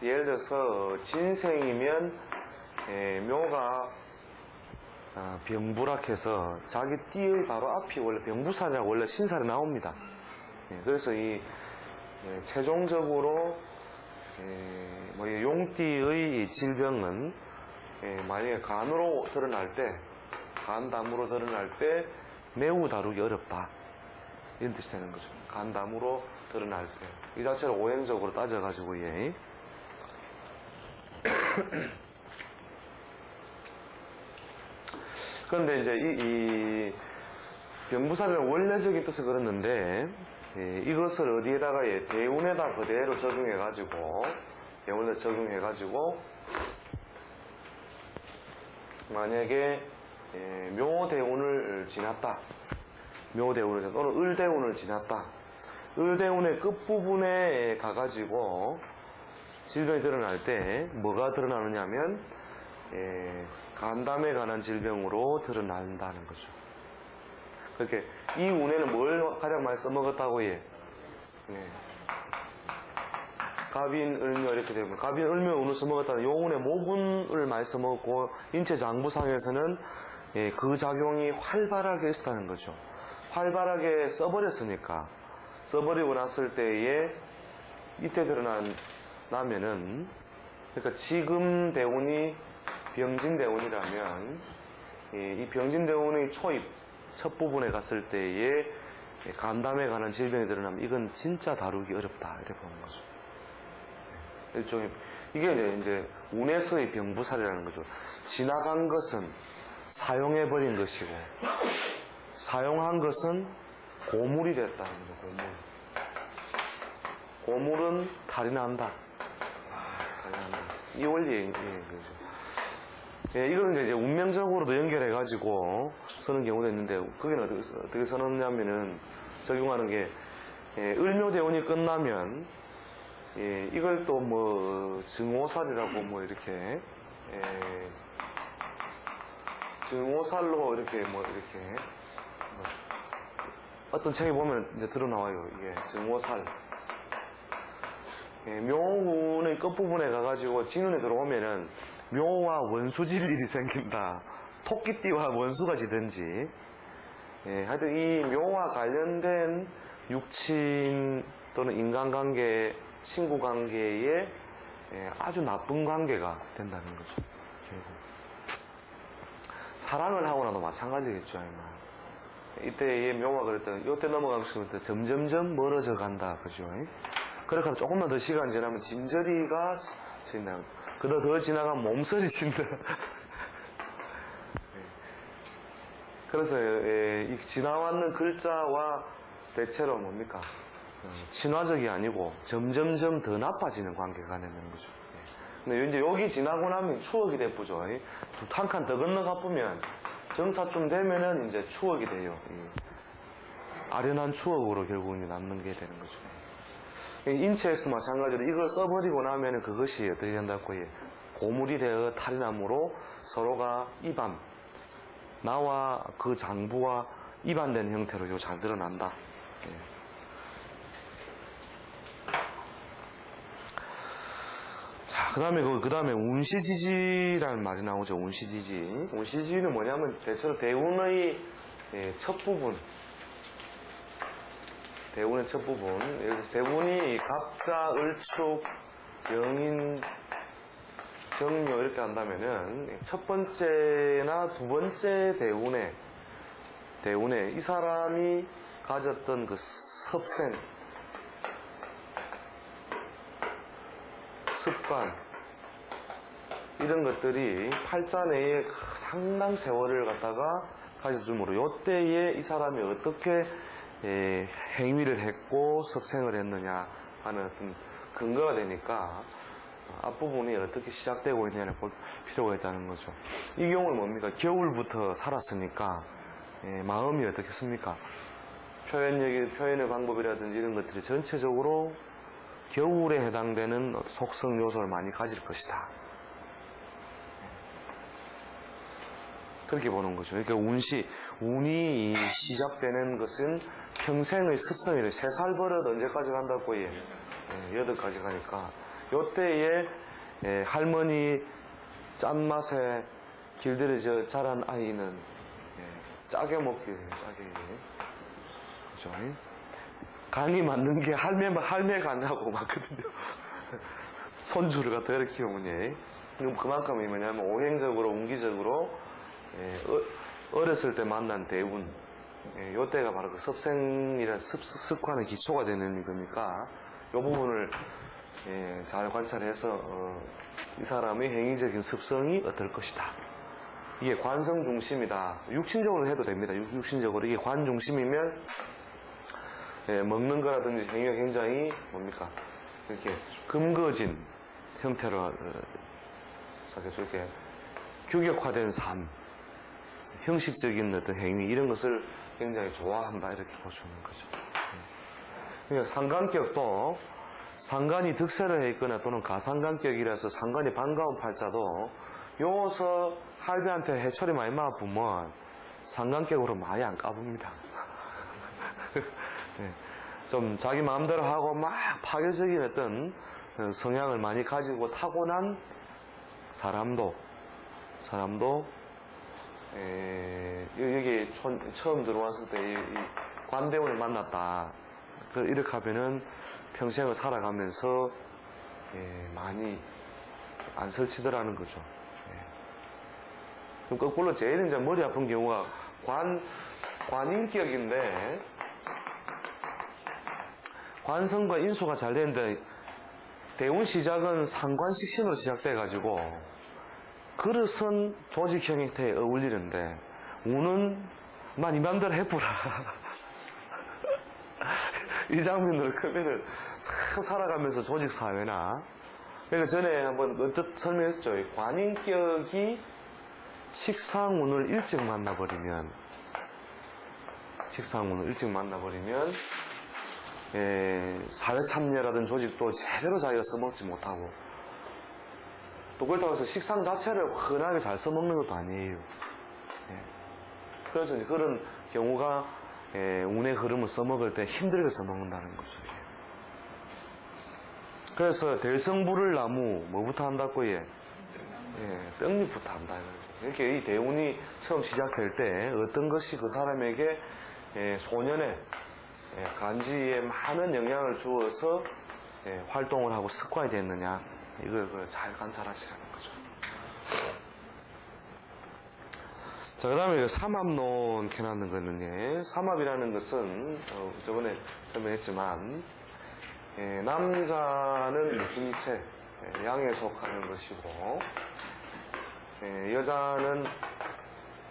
예를 들어서 진생이면 묘가 병부락해서 자기 띠의 바로 앞이 원래 병부살이라고 원래 신살에 나옵니다. 그래서 이 최종적으로 용띠의 질병은 만약에 간으로 드러날 때, 간담으로 드러날 때 매우 다루기 어렵다. 이런 뜻이 되는 거죠. 간담으로 드러날 때. 이 자체를 오행적으로 따져가지고, 그런데 이제 이 병부살이라는 원래적인 뜻을 그렸는데, 이것을 어디에다가 대운에다 그대로 적용해가지고, 만약에 묘대운을 지났다. 또는 을대운을 지났다. 을대운의 끝부분에 가가지고 질병이 드러날 때 뭐가 드러나느냐 하면 간담에 관한 질병으로 드러난다는 거죠. 그렇게 이 운에는 뭘 가장 많이 써먹었다고 해? 갑인, 을묘 이렇게 되면 갑인, 을묘 운을 써먹었다는 요 운의 모분을 많이 써먹었고 인체 장부상에서는 그 작용이 활발하게 있었다는 거죠. 활발하게 써버렸으니까 써버리고 났을 때에 이때 드러나면은 그러니까 지금 대운이 병진대운이라면 이 병진대운의 초입 첫 부분에 갔을 때에 간담에 관한 질병이 드러나면 이건 진짜 다루기 어렵다 이렇게 보는 거죠. 일종의 이게 이제 운에서의 병부살이라는 거죠. 지나간 것은 사용해버린 것이고 사용한 것은 고물이 됐다는 거죠. 고물은 탈이 난다. 이 원리의 거죠. 이걸 이제 운명적으로도 연결해가지고 쓰는 경우도 있는데, 그게 어떻게 써놓냐면은, 적용하는 게, 을묘대운이 끝나면, 이걸 또 뭐, 증오살이라고 뭐 이렇게, 증오살로 이렇게 뭐, 이렇게, 어떤 책에 보면 이제 드러나와요. 이게 증오살. 예, 묘운의 끝부분에 가가지고 진운에 들어오면은 묘와 원수질 일이 생긴다. 토끼띠와 원수가 지든지. 예, 하여튼 이 묘와 관련된 육친 또는 인간관계, 친구관계에 예, 아주 나쁜 관계가 된다는 거죠. 결국. 사랑을 하고 나도 마찬가지겠죠. 이때 묘가 그랬던, 이때 넘어가면서 점점점 멀어져 간다. 그죠? 그렇게 하면 조금만 더 시간 지나면 짐저리가 진다. 그러다 더 지나가면 몸서리 친다. 그래서 이 지나왔는 글자와 대체로 뭡니까? 친화적이 아니고 점점점 더 나빠지는 관계가 되는 거죠. 근데 이제 여기 지나고 나면 추억이 돼쁘죠. 한 칸 더 건너가 보면 정사쯤 되면은 이제 추억이 돼요. 아련한 추억으로 결국은 남는 게 되는 거죠. 인체에서도 마찬가지로 이걸 써버리고 나면은 그것이 어떻게 된다고 해요? 고물이 되어 탈이 나므로 서로가 이반, 나와 그 장부와 이반된 형태로 잘 드러난다. 자, 그 다음에 운시지지라는 말이 나오죠. 운시지지. 운시지지는 뭐냐면 대체로 대운의 첫 부분. 대운의 첫 부분. 예를 들어서 대운이 갑자, 을축, 영인, 정묘 이렇게 한다면은 첫 번째나 두 번째 대운에 이 사람이 가졌던 그 섭생, 습관 이런 것들이 팔자 내에 상당 세월을 갖다가 가져줌으로 요때에 이 사람이 어떻게 행위를 했고 섭생을 했느냐 하는 어떤 근거가 되니까 앞부분이 어떻게 시작되고 있느냐를 볼 필요가 있다는 거죠. 이 경우는 뭡니까? 겨울부터 살았으니까 마음이 어떻겠습니까? 표현의 방법이라든지 이런 것들이 전체적으로 겨울에 해당되는 속성 요소를 많이 가질 것이다. 그렇게 보는 거죠. 그러니까 운이 시작되는 것은 평생의 습성이래. 3살 버릇 언제까지 간다고 해요? 8까지 가니까. 요때에 할머니 짠맛에 길들여져 자란 아이는 짜게 먹게 해요. 짜게. 그죠? 간이 맞는 게 할매 간하고 맞거든요. 손주를 갖다 이렇게 키우면 그만큼이 뭐냐면 오행적으로 운기적으로 어렸을 때 만난 대운 요때가 바로 그 섭생이라는 습관의 기초가 되는 거니까 요 부분을 잘 관찰해서 이 사람의 행위적인 습성이 어떨 것이다. 이게 관성 중심이다. 육신적으로 해도 됩니다. 육신적으로 이게 관 중심이면 먹는 거라든지 행위가 굉장히 뭡니까? 이렇게 금거진 형태로 이렇게 규격화된 삶, 형식적인 어떤 행위 이런 것을 굉장히 좋아한다 이렇게 보시는 거죠. 그러니까 상관격도 상관이 득세를 해 있거나 또는 가상관격이라서 상관이 반가운 팔자도 요서 할배한테 해초리 많이 맞으면 상관격으로 많이 안 까봅니다. 좀 자기 마음대로 하고 막 파괴적인 어떤 성향을 많이 가지고 타고난 사람도 여기 처음 들어왔을 때 이 관대운을 만났다. 이렇게 하면은 평생을 살아가면서 많이 안 설치더라는 거죠. 그럼 거꾸로 제일 이제 머리 아픈 경우가 관인격인데 관성과 인수가 잘 되는데 대운 시작은 상관식신으로 시작돼가지고 그릇은 조직 형태에 어울리는데 운은 네 맘대로 해보라. 이 장면으로 크면은 참 살아가면서 조직 사회나 그러니까 전에 한번 언뜻 설명했죠. 관인격이 식상운을 일찍 만나버리면 사회 참여라든 조직도 제대로 자기가 써먹지 못하고 또 그렇다고 해서 식상 자체를 흔하게 잘 써먹는 것도 아니에요. 그래서 그런 경우가 운의 흐름을 써먹을 때 힘들게 써먹는다는 거죠. 그래서 대성부를 나무 뭐부터 한다고 예? 떡잎부터 한다. 이렇게 이 대운이 처음 시작될 때 어떤 것이 그 사람에게 소년의 간지에 많은 영향을 주어서 활동을 하고 습관이 됐느냐 이걸 잘 관찰하시라는 거죠. 자, 그 다음에 삼합론 켜놨는 거는 삼합이라는 것은 저번에 설명했지만 남자는 무순이체 양에 속하는 것이고 여자는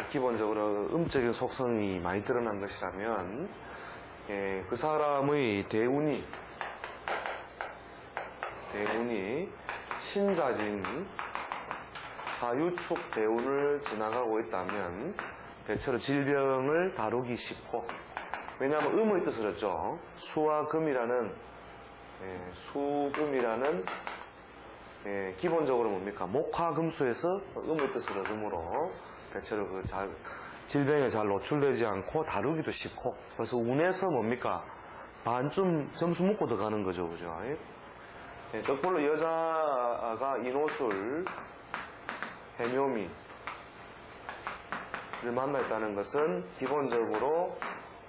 기본적으로 음적인 속성이 많이 드러난 것이라면 그 사람의 대운이 신자진 사유축 대운을 지나가고 있다면 대체로 질병을 다루기 쉽고, 왜냐하면 음의 뜻을 했죠. 수와 금이라는 수금이라는 기본적으로 뭡니까? 목화금수에서 음의 뜻을 얻으므로 대체로 질병에 잘 노출되지 않고 다루기도 쉽고, 그래서 운에서 뭡니까? 반쯤 점수 먹고 들어가는 거죠, 그죠? 거꾸로 여자가 인호술, 해묘미를 만나 있다는 것은 기본적으로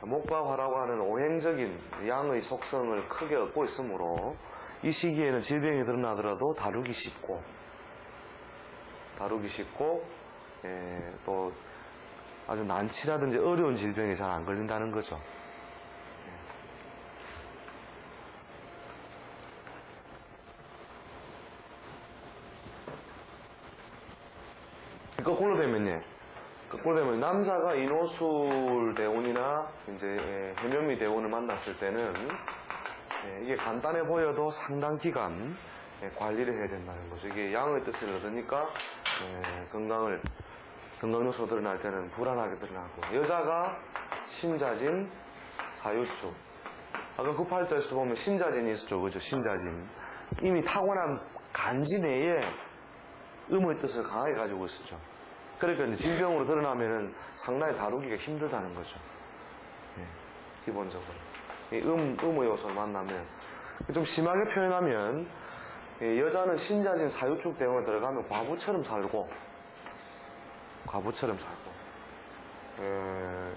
목과 화라고 하는 오행적인 양의 속성을 크게 얻고 있으므로 이 시기에는 질병이 드러나더라도 다루기 쉽고 또 아주 난치라든지 어려운 질병에 잘 안 걸린다는 거죠. 거꾸로 되면 남자가 인호술 대운이나 이제 해묘미 대운을 만났을 때는 이게 간단해 보여도 상당 기간 관리를 해야 된다는 거죠. 이게 양의 뜻을 얻으니까 건강 요소가 드러날 때는 불안하게 드러나고, 여자가 신자진, 사유축. 아까 그 팔자에서도 보면 신자진이 있었죠, 그죠? 신자진. 이미 타고난 간지 내에 음의 뜻을 강하게 가지고 있었죠. 그러니까 이제 질병으로 드러나면은 상당히 다루기가 힘들다는 거죠. 기본적으로. 이 음의 요소를 만나면. 좀 심하게 표현하면, 여자는 신자진 사유축 대운에 들어가면 과부처럼 살고,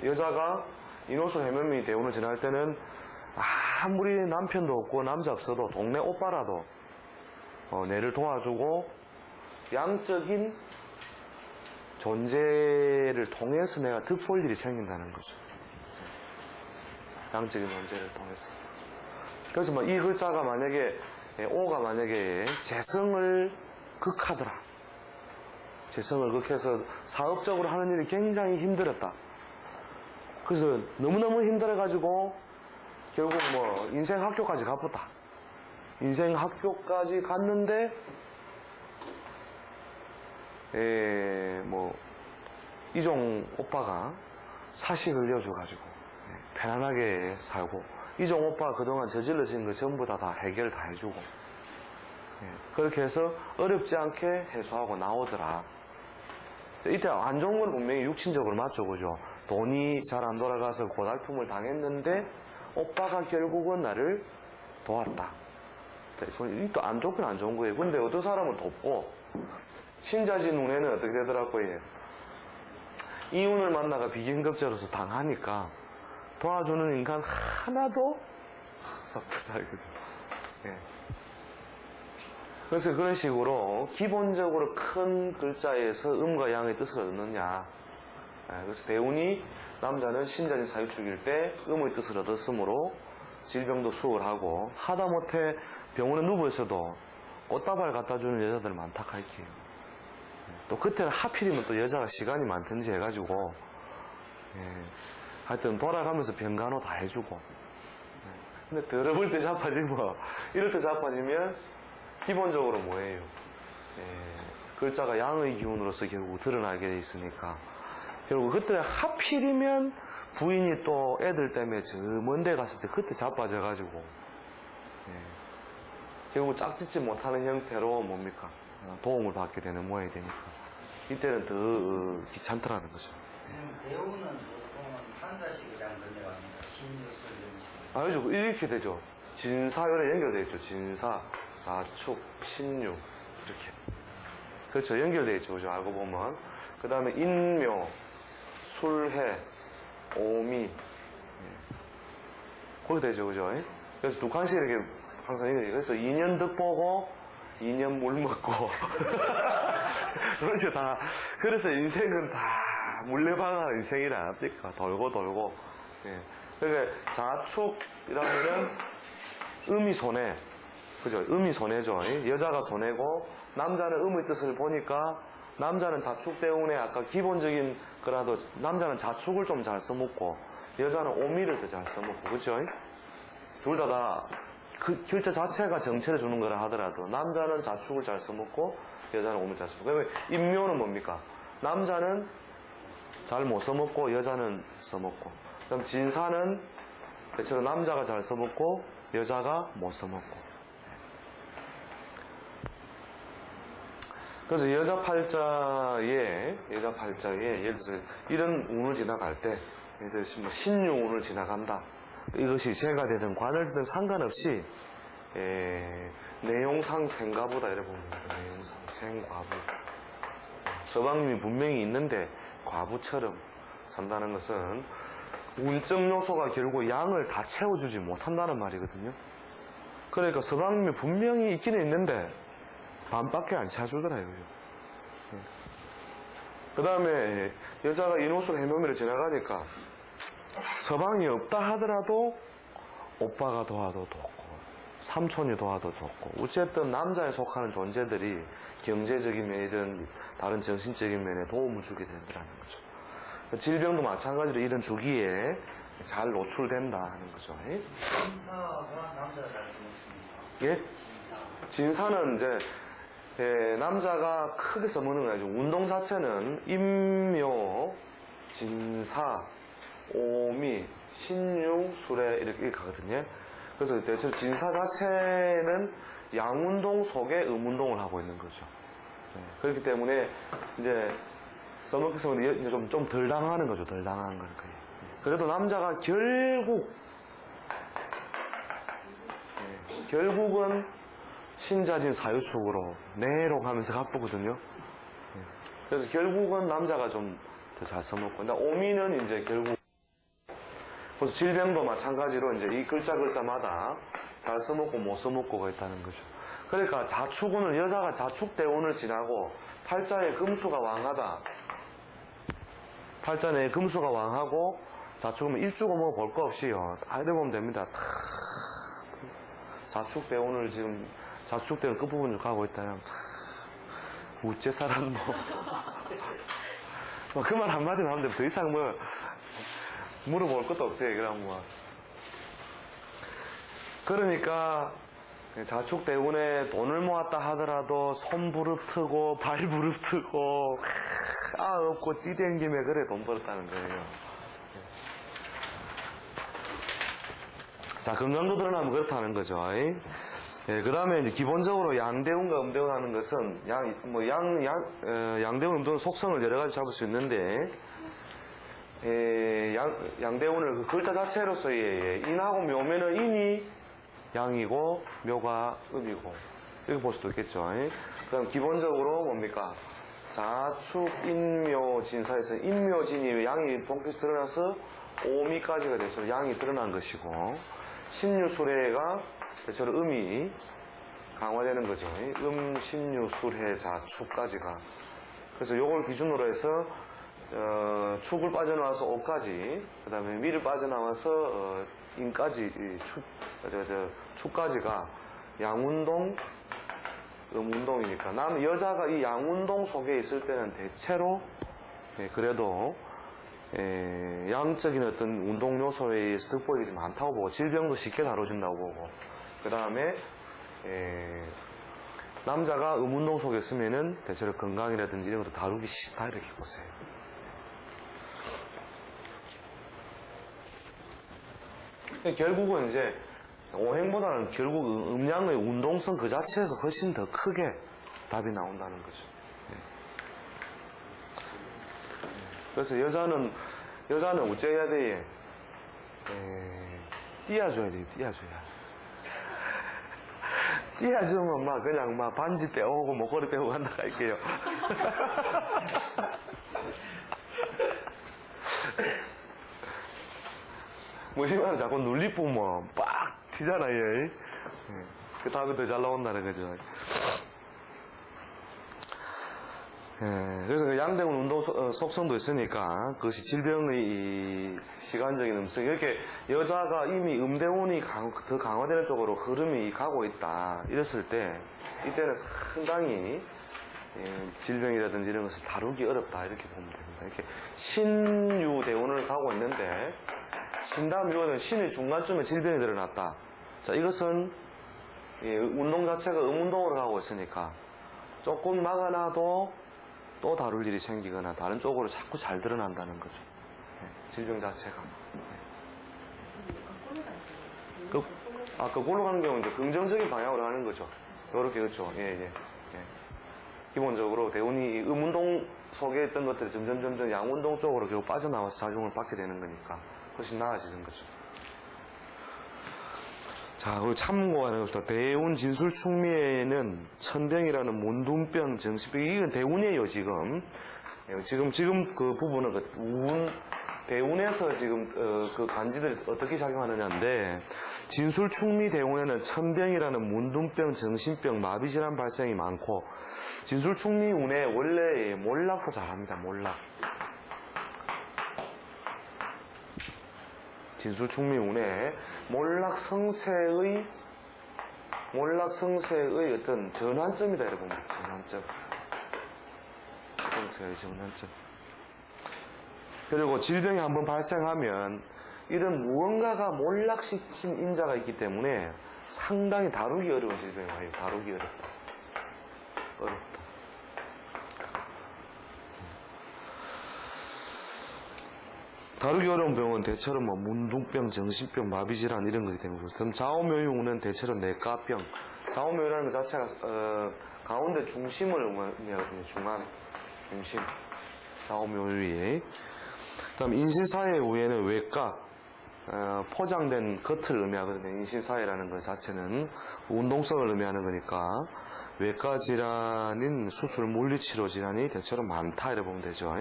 여자가 인호술 해묘미 대운을 지날 때는 아무리 남편도 없고 남자 없어도 동네 오빠라도 내를 도와주고, 양적인 존재를 통해서 내가 득볼 일이 생긴다는 거죠. 양적인 존재를 통해서. 그래서 뭐 이 글자가 만약에 오가 만약에 재성을 극하더라. 재성을 극해서 사업적으로 하는 일이 굉장히 힘들었다. 그래서 너무너무 힘들어가지고 결국 뭐 인생 학교까지 가봤다. 인생 학교까지 갔는데 뭐 이종 오빠가 사시 흘려줘가지고 편안하게 살고, 이종 오빠가 그동안 저질러진 거 전부 다 해결 다 해주고, 그렇게 해서 어렵지 않게 해소하고 나오더라. 이때 안 좋은 건 분명히 육신적으로 맞죠, 그죠? 돈이 잘 안 돌아가서 고달픔을 당했는데 오빠가 결국은 나를 도왔다. 이또 안 좋긴 안 좋은 거예요. 근데 어떤 사람은 돕고, 신자진 운에는 어떻게 되더라고요? 이 운을 만나가 비긴급제로서 당하니까 도와주는 인간 하나도 없더라고요. 그래서 그런 식으로 기본적으로 큰 글자에서 음과 양의 뜻을 얻느냐. 그래서 대운이 남자는 신자진 사유축일 때 음의 뜻을 얻었으므로 질병도 수월하고, 하다못해 병원에 누워 있어도 꽃다발 갖다 주는 여자들 많다 할게요. 또 그때는 하필이면 또 여자가 시간이 많든지 해가지고 하여튼 돌아가면서 병간호 다 해주고. 근데 더러울 때 자빠지고 이럴 때 자빠지면 기본적으로 뭐예요? 글자가 양의 기운으로서 결국 드러나게 돼 있으니까 결국 그때 하필이면 부인이 또 애들 때문에 저 먼데 갔을 때 그때 자빠져가지고 결국 짝짓지 못하는 형태로 뭡니까? 도움을 받게 되는 모양이 되니까 이때는 더 귀찮더라는 거죠. 배우는 보통 한 달씩 그냥 건네갑니다. 신유술 연식. 아니죠. 이렇게 되죠. 진사열에 연결되어 있죠. 진사, 자축, 신유. 이렇게. 그렇죠. 연결되어 있죠. 그죠. 알고 보면. 그 다음에 인묘, 술해, 오미. 예. 그렇게 되죠. 그죠. 그래서 북한식 이렇게 항상 이렇게. 그래서 2년 득 보고, 2년 물 먹고. 그렇죠. 다. 그래서 인생은 다 물레방아 인생이라 합니까? 돌고 돌고. 예. 그러니까 자축이라면은 음이 손해. 그죠? 음이 손해죠. 여자가 손해고, 남자는 음의 뜻을 보니까, 남자는 자축 때문에 아까 기본적인 거라도, 남자는 자축을 좀 잘 써먹고, 여자는 오미를 더 잘 써먹고, 그죠? 둘 다 그 글자 자체가 정체를 주는 거라 하더라도, 남자는 자축을 잘 써먹고, 여자는 오미를 잘 써먹고. 그러면 인묘는 뭡니까? 남자는 잘 못 써먹고, 여자는 써먹고. 그럼 진사는 대체로 남자가 잘 써먹고, 여자가 못 써먹고. 그래서 여자 팔자에 예를 들어서 이런 운을 지나갈 때, 예를 들어서 뭐 신유 운을 지나간다. 이것이 재가 되든 관을 되든 상관없이, 내용상 생가보다 이렇게 보면 됩니다. 내용상 생과부. 서방님이 분명히 있는데 과부처럼 산다는 것은 운적 요소가 결국 양을 다 채워주지 못한다는 말이거든요. 그러니까 서방님이 분명히 있기는 있는데 반밖에 안 채워주더라 이거요. 그 다음에 여자가 인호술 해묘미를 지나가니까 서방이 없다 하더라도 오빠가 도와도 돕고 삼촌이 도와도 돕고 어쨌든 남자에 속하는 존재들이 경제적인 면이든 다른 정신적인 면에 도움을 주게 된다는 거죠. 질병도 마찬가지로 이런 주기에 잘 노출된다 하는 거죠. 신사가 남자가 잘 써먹습니다. 예? 신사. 진사는 이제 남자가 크게 써먹는 거 아니죠. 운동 자체는 인묘, 진사, 오미, 신유, 수레 이렇게 가거든요. 그래서 대체로 진사 자체는 양운동 속에 음운동을 하고 있는 거죠. 그렇기 때문에 이제 써먹기 때문에 좀 덜 당하는 거죠. 덜 당하는 거는 거예요. 그래도 남자가 결국은 신자진 사유축으로 내롱하면서 가쁘거든요. 그래서 결국은 남자가 좀 더 잘 써먹고, 근데 오미는 이제 결국 그래서 질병도 마찬가지로 이제 이 글자마다 잘 써먹고 못 써먹고가 있다는 거죠. 그러니까 자축운을 여자가 자축대운을 지나고 팔자에 금수가 왕하다. 팔자 내에 금수가 왕하고 자축은 일주고 뭐 볼 거 없이요. 다 이래 보면 됩니다. 자축대운을 지금 자축대운 끝부분 좀 가고 있다면 우째 살았노. 그 말 한마디만 하면 더 이상 뭐 물어볼 것도 없어요. 그럼 뭐. 그러니까 자축대운에 돈을 모았다 하더라도 손 부릅뜨고 발 부릅뜨고 없고 뛰댕김에 그래 돈 벌었다는 거예요. 자, 건강도 드러나면 그렇다는 거죠. 그 다음에 이제 기본적으로 양대운과 음대운 하는 것은 양대운, 음대운 속성을 여러 가지 잡을 수 있는데 양대운을 그 글자 자체로서의 인하고 묘면은 인이 양이고 묘가 음이고 이렇게 볼 수도 있겠죠. 그다음 기본적으로 뭡니까? 자축, 인묘, 진사에서 인묘진이 양이 본격 드러나서 오미까지가 돼서 양이 드러난 것이고 신유술해가 대체로 음이 강화되는 거죠. 신유술해, 자축까지가. 그래서 요걸 기준으로 해서 축을 빠져나와서 오까지, 그 다음에 미를 빠져나와서 인까지, 축까지가 양운동, 음운동이니까. 여자가 이 양운동 속에 있을 때는 대체로, 그래도, 양적인 어떤 운동 요소에 의해서 득보일이 많다고 보고, 질병도 쉽게 다뤄진다고 보고, 그 다음에, 남자가 음운동 속에 있으면은 대체로 건강이라든지 이런 것도 다루기 쉽다, 이렇게 보세요. 결국은 이제 오행보다는 결국 음양의 운동성 그 자체에서 훨씬 더 크게 답이 나온다는 거죠. 그래서 여자는 어째야 돼? 띄워줘야 돼요, 띄워줘야. 띄워주면 막 그냥 막 반지 빼오고 목걸이 빼오고 한다 할게요. 뭐지만 자꾸 눌리쁘면 빡 튀잖아요. 그 다음에 더 잘 나온다는 거죠. 그래서 그 양대운 운동 속성도 있으니까 그것이 질병의 이 시간적인 음성 이렇게 여자가 이미 음대운이 더 강화되는 쪽으로 흐름이 가고 있다 이랬을 때 이때는 상당히 질병이라든지 이런 것을 다루기 어렵다 이렇게 보면 됩니다. 이렇게 신유대운을 가고 있는데 신다음 이거는 신의 중간쯤에 질병이 드러났다. 자 이것은 운동 자체가 음운동으로 가고 있으니까 조금 막아놔도 또 다룰 일이 생기거나 다른 쪽으로 자꾸 잘 드러난다는 거죠. 질병 자체가. 거꾸로 가는 경우는 이제 긍정적인 방향으로 하는 거죠. 요렇게, 그렇죠. 예. 기본적으로 대운이 음운동 속에 있던 것들이 점점 양운동 쪽으로 결국 빠져나와서 작용을 받게 되는 거니까 훨씬 나아지는 거죠. 자, 그리고 참고하는 것입니다. 대운 진술충미에는 천병이라는 문둥병, 정신병, 이건 대운이에요, 지금. 지금 그 부분은 대운에서 지금 그 간지들이 어떻게 작용하느냐인데, 진술충미 대운에는 천병이라는 문둥병, 정신병, 마비질환 발생이 많고, 진술충미 운에 원래 몰락도 잘합니다, 몰락. 진술충미 운에 몰락 성세의 어떤 전환점이다 여러분. 전환점. 성세의 전환점. 그리고 질병이 한번 발생하면 이런 무언가가 몰락시킨 인자가 있기 때문에 상당히 다루기 어려운 질병이 와요. 다루기 어렵다. 다루기 어려운 병은 대체로 뭐 문둥병, 정신병, 마비질환 이런 것이 되는 거죠. 그럼 좌우묘유는 대체로 내과병. 좌우묘유라는 것 자체가 가운데 중심을 의미하거든요. 중심. 좌우묘유에. 그다음 인신사회 우에는 외과. 포장된 겉을 의미하거든요. 인신사회라는 것 자체는 운동성을 의미하는 거니까 외과 질환인 수술 물리치료 질환이 대체로 많다 이렇게 보면 되죠.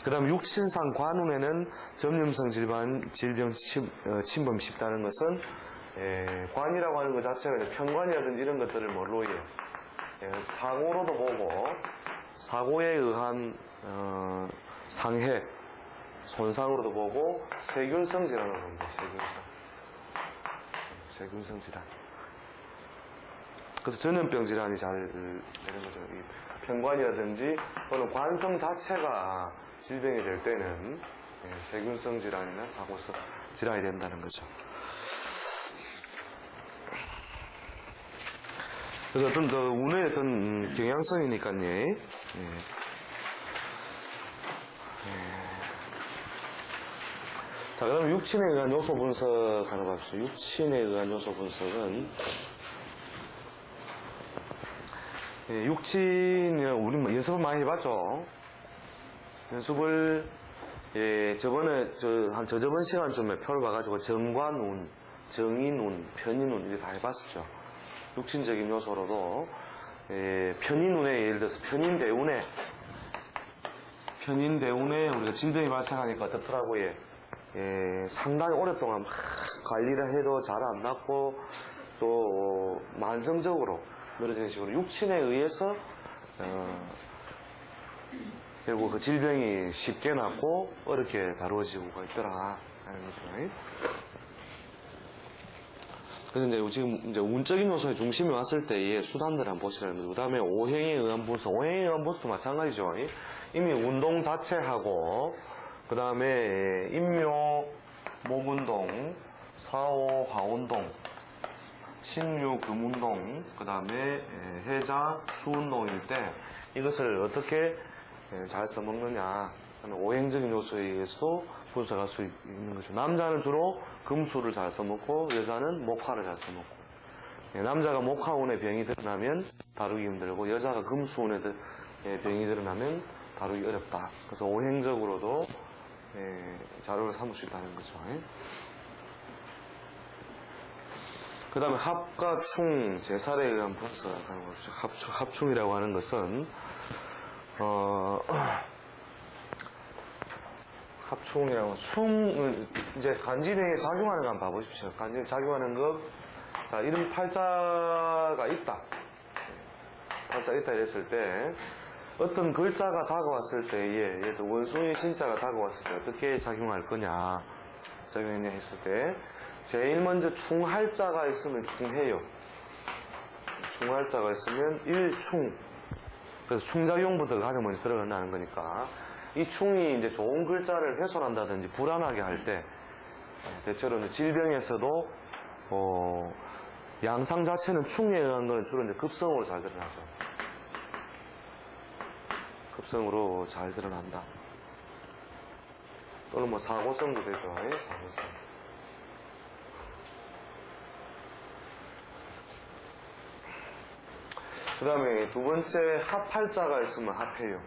그 다음 육신상 관운에는 전염성 질병 침범 쉽다는 것은 관이라고 하는 것 자체가 편관이라든지 이런 것들을 뭘로 해요? 상호로도 보고 사고에 의한 상해 손상으로도 보고 세균성 질환으로 봅니다. 세균성 질환. 그래서 전염병 질환이 잘 되는 거죠. 편관이라든지 또는 관성 자체가 질병이 될 때는 세균성 질환이나 사고성 질환이 된다는 거죠. 그래서 어떤 더 운의 어떤 경향성이니까요. 자, 그럼 육친에 의한 요소 분석하는 거 합시다. 육친에 의한 요소 분석은 육친이랑 우리 뭐 연습을 많이 해봤죠. 연습을 저번에 저저번 시간쯤에 표를 봐가지고 정관운, 정인운, 편인운 이렇게 다 해봤었죠. 육친적인 요소로도 편인운에 예를 들어서 편인대운에 우리가 질병이 발생하니까 어떻더라고요. 상당히 오랫동안 막 관리를 해도 잘 안 낫고 또 만성적으로 늘어지는 식으로 육친에 의해서 결국 그 질병이 쉽게 낫고 어렵게 다루어지고 있더라 하는 거죠. 그래서 이제 지금 이제 운적인 요소의 중심이 왔을 때의 수단들을 한번 보시라는 거죠. 그 다음에 오행에 의한 분석, 오행에 의한 분석도 마찬가지죠. 이미 운동 자체하고 그 다음에 인묘, 목운동, 사오, 화운동, 신유, 금운동, 그 다음에 해자, 수운동일 때 이것을 어떻게 잘 써먹느냐 하는 오행적인 요소에 의해서도 분석할 수 있는 거죠. 남자는 주로 금수를 잘 써먹고 여자는 목화를 잘 써먹고 남자가 목화운에 병이 드러나면 다루기 힘들고 여자가 금수운에 병이 드러나면 다루기 어렵다. 그래서 오행적으로도 자료를 삼을 수 있다는 거죠. 그 다음에 합과 충, 제살에 의한 분석하는 거죠. 합충이라고 하는 것은, 합충이라고, 충은 이제 간진에 작용하는 거 한번 봐보십시오. 간진에 작용하는 거, 자, 이런 팔자가 있다. 팔자가 있다 이랬을 때, 어떤 글자가 다가왔을 때에, 예를 들어 원숭이 신자가 다가왔을 때 어떻게 작용할 거냐, 작용했냐 했을 때, 제일 먼저 충할자가 있으면 충해요. 충할자가 있으면 일충. 그래서 충작용부터 가장 먼저 들어간다는 거니까, 이 충이 이제 좋은 글자를 훼손한다든지 불안하게 할 때, 대체로는 질병에서도, 양상 자체는 충에 의한 건 주로 이제 급성으로 잘 드러나죠. 급성으로 잘 드러난다. 또는 뭐 사고성도 되죠. 사고성. 그 다음에 두 번째 합팔자가 있으면 합해요.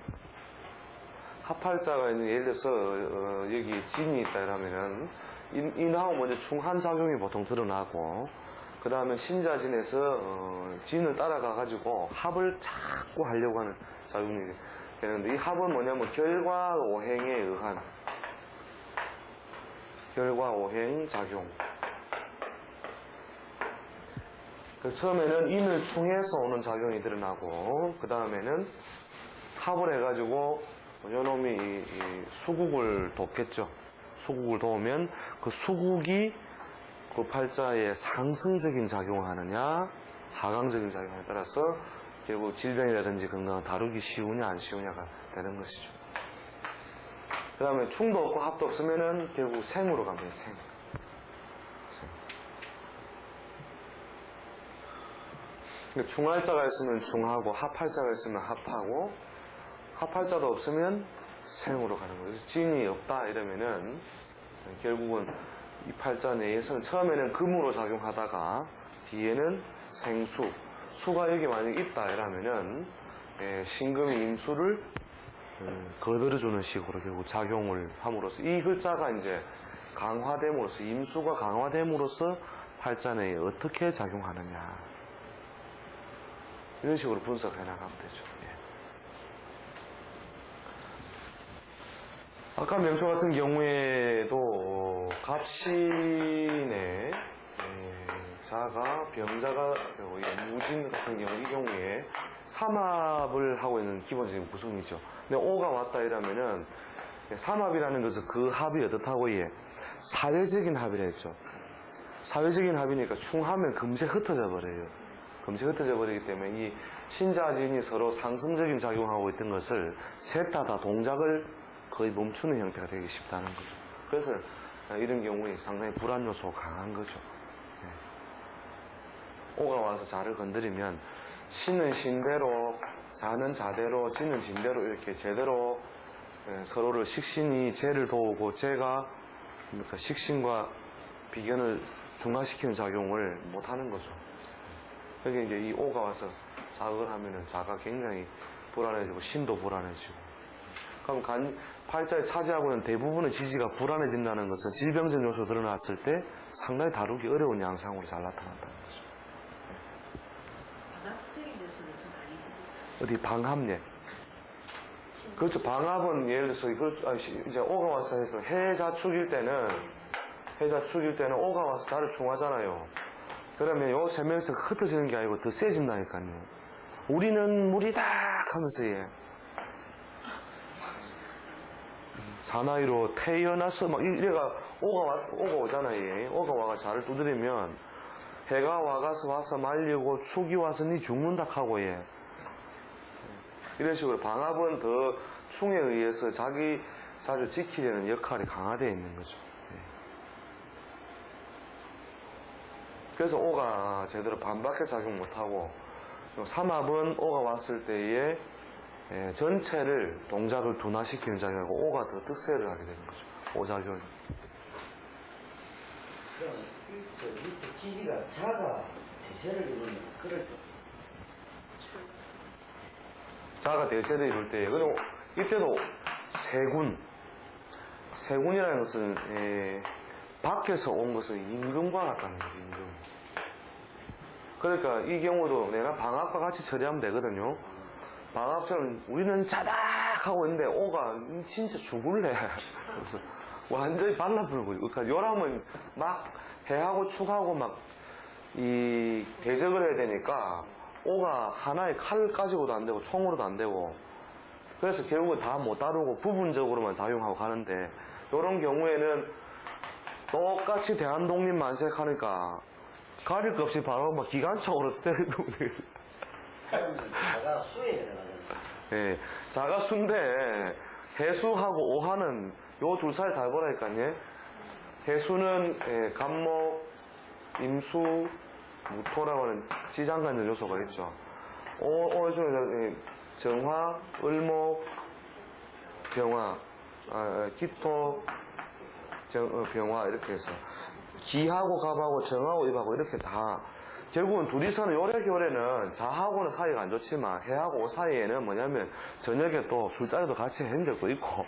합팔자가 있는, 예를 들어서 여기 진이 있다 이러면은 인하고 먼저 충한 작용이 보통 드러나고, 그 다음에 신자진에서 진을 따라가 가지고 합을 자꾸 하려고 하는 작용이 되는데, 이 합은 뭐냐면 결과 오행에 의한 결과 오행 작용. 그래서 처음에는 인을 충해서 오는 작용이 드러나고, 그 다음에는 합을 해가지고 요놈이 이 수국을 돕겠죠. 수국을 도우면 그 수국이 그 팔자에 상승적인 작용을 하느냐 하강적인 작용에 따라서 결국 질병이라든지 건강을 다루기 쉬우냐 안 쉬우냐가 되는 것이죠. 그 다음에 충도 없고 합도 없으면은 결국 생으로 갑니다. 생. 그러니까 충할자가 있으면 충하고 합할자가 있으면 합하고, 합할자도 없으면 생으로 가는 거예요. 그래서 진이 없다 이러면은 결국은 이 팔자 내에서는 처음에는 금으로 작용하다가 뒤에는 생수, 수가 여기 만약에 있다 이러면은 신금이 임수를 거들어주는 식으로 결국 작용을 함으로써 이 글자가 이제 강화됨으로써, 임수가 강화됨으로써 팔자 내에 어떻게 작용하느냐, 이런 식으로 분석해 나가면 되죠. 아까 명초 같은 경우에도 갑신의 자가 병자가 되고, 무진 같은 경우 이 경우에 삼합을 하고 있는 기본적인 구성이죠. 근데 오가 왔다 이러면은 삼합이라는 것은 그 합이 어떻다고 사회적인 합이라 했죠. 사회적인 합이니까 충하면 금세 흩어져 버려요. 금세 흩어져 버리기 때문에 이 신자진이 서로 상승적인 작용하고 있던 것을 셋 다 동작을 거의 멈추는 형태가 되기 쉽다는 거죠. 그래서 이런 경우에 상당히 불안 요소가 강한 거죠. 오가 와서 자를 건드리면 신은 신대로, 자는 자대로, 진은 진대로 이렇게 제대로 서로를 식신이 재를 도우고, 재가 그러니까 식신과 비견을 중화시키는 작용을 못하는 거죠. 여기 이제 이 오가 와서 자극을 하면은 자가 굉장히 불안해지고 신도 불안해지고. 그럼 팔자에 차지하고 있는 대부분의 지지가 불안해진다는 것은 질병적 요소 드러났을 때 상당히 다루기 어려운 양상으로 잘 나타난다는 거죠. 방합적인 요소는 좀 아니십니까? 어디 방합예. 그렇죠. 방합은 예를 들어서 이제 오가 와서 해서 해자축일 때는 오가 와서 자를 충하잖아요. 그러면 요 세 명에서 흩어지는 게 아니고 더 세진다니까요. 우리는 무리다 하면서 사나이로 태어나서 막 이래가 오가 오잖아요. 오가 와가 자를 두드리면 해가 와서 말리고 축이 와서 니 죽는다 하고 이런 식으로 방합은 더 충에 의해서 자기 자를 지키려는 역할이 강화되어 있는 거죠. 그래서 오가 제대로 반박해 작용 못하고, 삼합은 오가 왔을 때에 전체를 동작을 둔화시키는 작용이고, 오가 더 득세를 하게 되는 거죠. 오작용이. 그럼 밑에 지지가 자가 대세를 이루면 그럴 때 자가 대세를 이룰 때, 그리고 이때도 세군, 세군이라는 것은 밖에서 온 것은 임금과 같다는 거예요. 임금. 그러니까 이 경우도 내가 방학과 같이 처리하면 되거든요. 방학처럼 우리는 짜닥 하고 있는데 오가 진짜 죽을래. 그래서 완전히 발라버리고. 그러니까 요람은 막 해하고 축하고 막 이 대적을 해야 되니까 오가 하나의 칼 가지고도 안 되고 총으로도 안 되고 그래서 결국은 다 못 다루고 부분적으로만 작용하고 가는데 이런 경우에는 똑같이 대한독립 만세하니까 가릴 것 없이 바로 막 기관총으로 때리고 자가 수에 들어가지 않습니까? 예, 자가수인데 해수하고 오하는 요 둘 사이 잘 보라니까요. 해수는 간목, 임수, 무토라고 하는 지장간절 요소가 있죠. 오 중에 정화, 을목, 병화, 기토, 병화 이렇게 해서 기하고 갑하고 정하고 입하고 이렇게 다 결국은 둘이서는 요래결에는 자하고는 사이가 안 좋지만 해하고 오 사이에는 뭐냐면 저녁에 또 술자리도 같이 한 적도 있고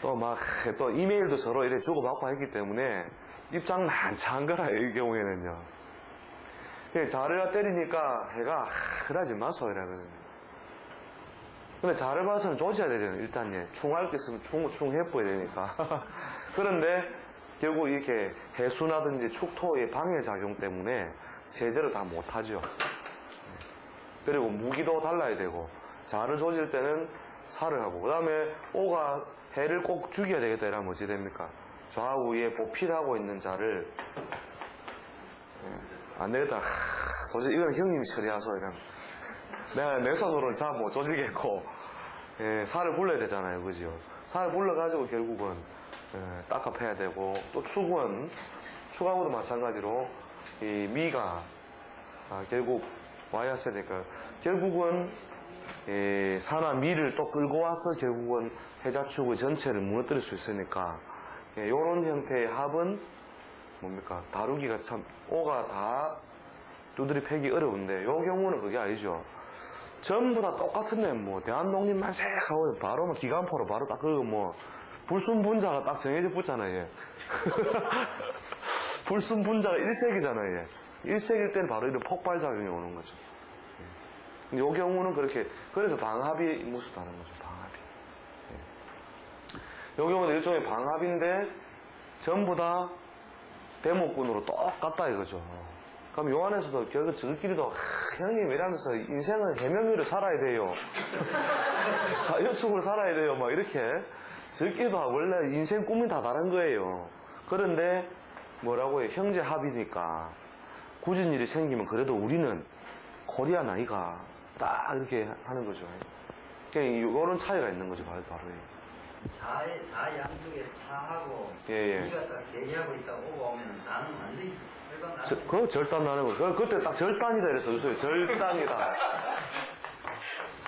또 막 또 이메일도 서로 이렇게 주고받고 했기 때문에 입장 난처한 거라 이 경우에는요. 자르가 때리니까 해가 그러지 마소 이러거든요. 근데 자를 봐서는 조져야 되잖아요. 일단 충할 게 있으면 충 해보야 되니까. 그런데 결국 이렇게 해수나든지 축토의 방해작용 때문에 제대로 다 못하죠. 그리고 무기도 달라야 되고 자를 조질 때는 살을 하고 그 다음에 오가 해를 꼭 죽여야 되겠다 이러면 어찌 됩니까? 좌우에 보필하고 있는 자를 안 되겠다. 도저히 이건 형님이 처리하소 이러면 내가 내 손으로는 잘 못 조지겠고 살을 불러야 되잖아요. 그죠? 살을 불러가지고 결국은 닦아패야 되고 또 축하고도 마찬가지로 이 미가 결국 와야 했어야 되니까 결국은 산화 미를 또 끌고 와서 결국은 해자축의 전체를 무너뜨릴 수 있으니까 이런 형태의 합은 뭡니까? 다루기가 참 오가 다 두드리 패기 어려운데 요 경우는 그게 아니죠. 전부 다 똑같은데 뭐 대한독립 만세 하고 바로 뭐 기관포로 바로 딱 그거 뭐 불순분자가 딱 정해져 붙잖아요. 얘. 불순분자가 1색이잖아요. 얘. 1색일 때는 바로 이런 폭발작용이 오는 거죠. 근데 요 경우는 그렇게 그래서 방합이 무수다는 거죠. 방합이. 요 경우는 일종의 방합인데 전부 다 대목군으로 똑같다 이거죠. 그럼 요 안에서도 결국 저들끼리도 형님 이러면서 인생은 해명위로 살아야 돼요. 자유축으로 살아야 돼요. 막 이렇게 저들끼리도 원래 인생 꿈이 다 다른 거예요. 그런데 뭐라고 해요? 형제 합이니까 굳은 일이 생기면 그래도 우리는 코리아 나이가 딱 이렇게 하는 거죠. 그러니까 이런 차이가 있는 거죠. 바로. 자 양쪽에 사하고 예. 미가 딱 대기하고 있다 오고 오면 자는 완전히 혈관 나는 그거 절단 나는 거. 그때 딱 절단이다 이랬어. 요새 절단이다.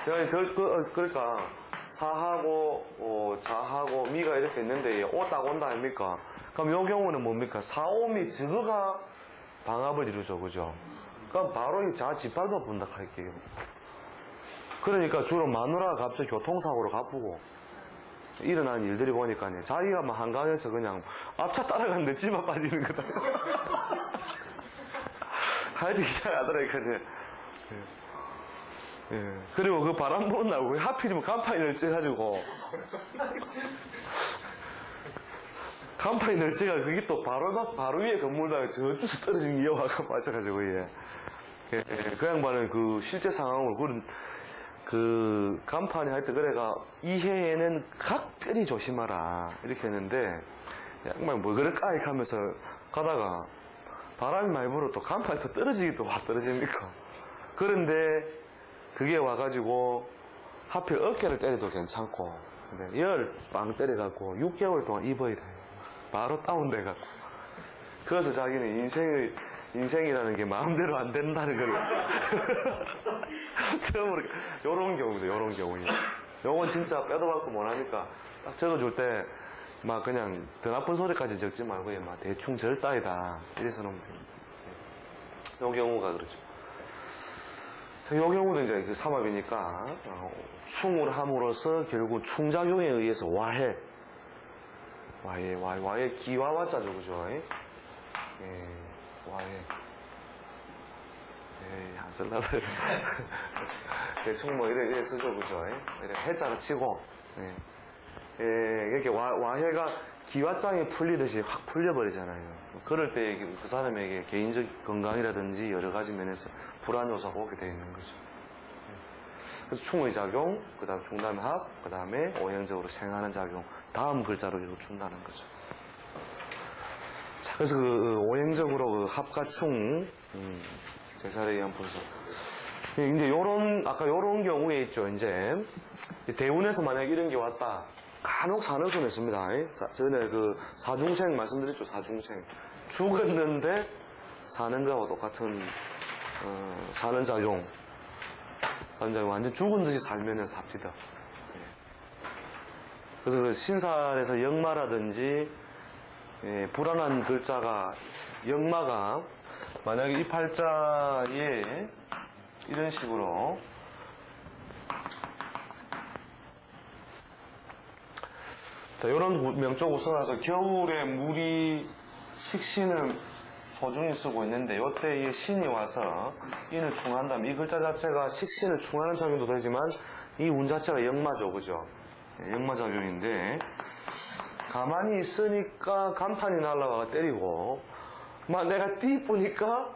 그러니까 사하고 자하고 미가 이렇게 있는데 오 딱 온다 아닙니까? 그럼 요 경우는 뭡니까? 사오미 증거가 방합을 이루죠. 그죠? 그럼 바로 이 자 지팔도 분다 할게요. 그러니까 주로 마누라가 갑자기 교통사고로 가쁘고 일어나는 일들이 보니까요. 자기가 막 한강에서 그냥 앞차 따라가는데 집 앞 빠지는 거다. 하여튼 희한하더라니까요. 예. 그리고 그 바람 부는 날, 왜 하필이면 간판이 널찍가지고. 간판이 널찍가 그게 또 바로 위에 건물다가 저쪽에서 떨어진 이어와가 맞아가지고, 예. 그 양반은 그 실제 상황을, 그 간판이 하여튼 그래가 이 해에는 각별히 조심하라 이렇게 했는데 양반 뭐 그럴까 하면서 가다가 바람이 많이 불어 또 간판이 또 떨어지기도 와 떨어집니까? 그런데 그게 와가지고 하필 어깨를 때려도 괜찮고 근데 열 빵 때려갖고 6개월 동안 입어야 돼요. 바로 다운돼갖고 그래서 자기는 인생이라는 게 마음대로 안 된다는 걸 처음으로 요런 경우도 요런 경우에 요건 진짜 빼도 박고 못하니까 딱 적어줄 때 막 그냥 더 나쁜 소리까지 적지 말고 막 대충 절따이다 이래서 놓으면 됩니다. 요 경우가 그렇죠. 자, 요 경우도 이제 그 삼합이니까 충을 함으로써 결국 충작용에 의해서 와해 와해 기와와자죠, 그죠? 예, 와해. 안 쓸라도. 대충 뭐 이래 쓰죠, 그죠? 이래 해자가 치고. 이렇게 와해가 기와장이 풀리듯이 확 풀려버리잖아요. 그럴 때 그 사람에게 개인적 건강이라든지 여러 가지 면에서 불안 요소가 오게 되어 있는 거죠. 그래서 충의 작용, 그 다음 중단합, 그 다음에 오행적으로 생하는 작용, 다음 글자로 이루어준다는 거죠. 자, 그래서 그 오행적으로 그 합과 충, 제살에 의한 분석. 이제 아까 요런 경우에 있죠, 이제. 대운에서 만약 이런 게 왔다. 간혹 사는 수는 있습니다. 전에 그 사중생 말씀드렸죠, 사중생. 죽었는데 사는 거하고 똑같은, 사는 작용. 완전 죽은 듯이 살면은 삽니다. 그래서 그 신살에서 역마라든지, 불안한 글자가, 역마가, 만약에 이 팔자에 이런 식으로, 자, 이런 명적 우선화서 겨울에 물이 식신을 소중히 쓰고 있는데 이때 이 신이 와서 인을 충한다면 이 글자 자체가 식신을 충하는 작용도 되지만 이 운 자체가 역마죠, 그죠? 역마작용인데 가만히 있으니까 간판이 날라와 때리고 막 내가 띠쁘니까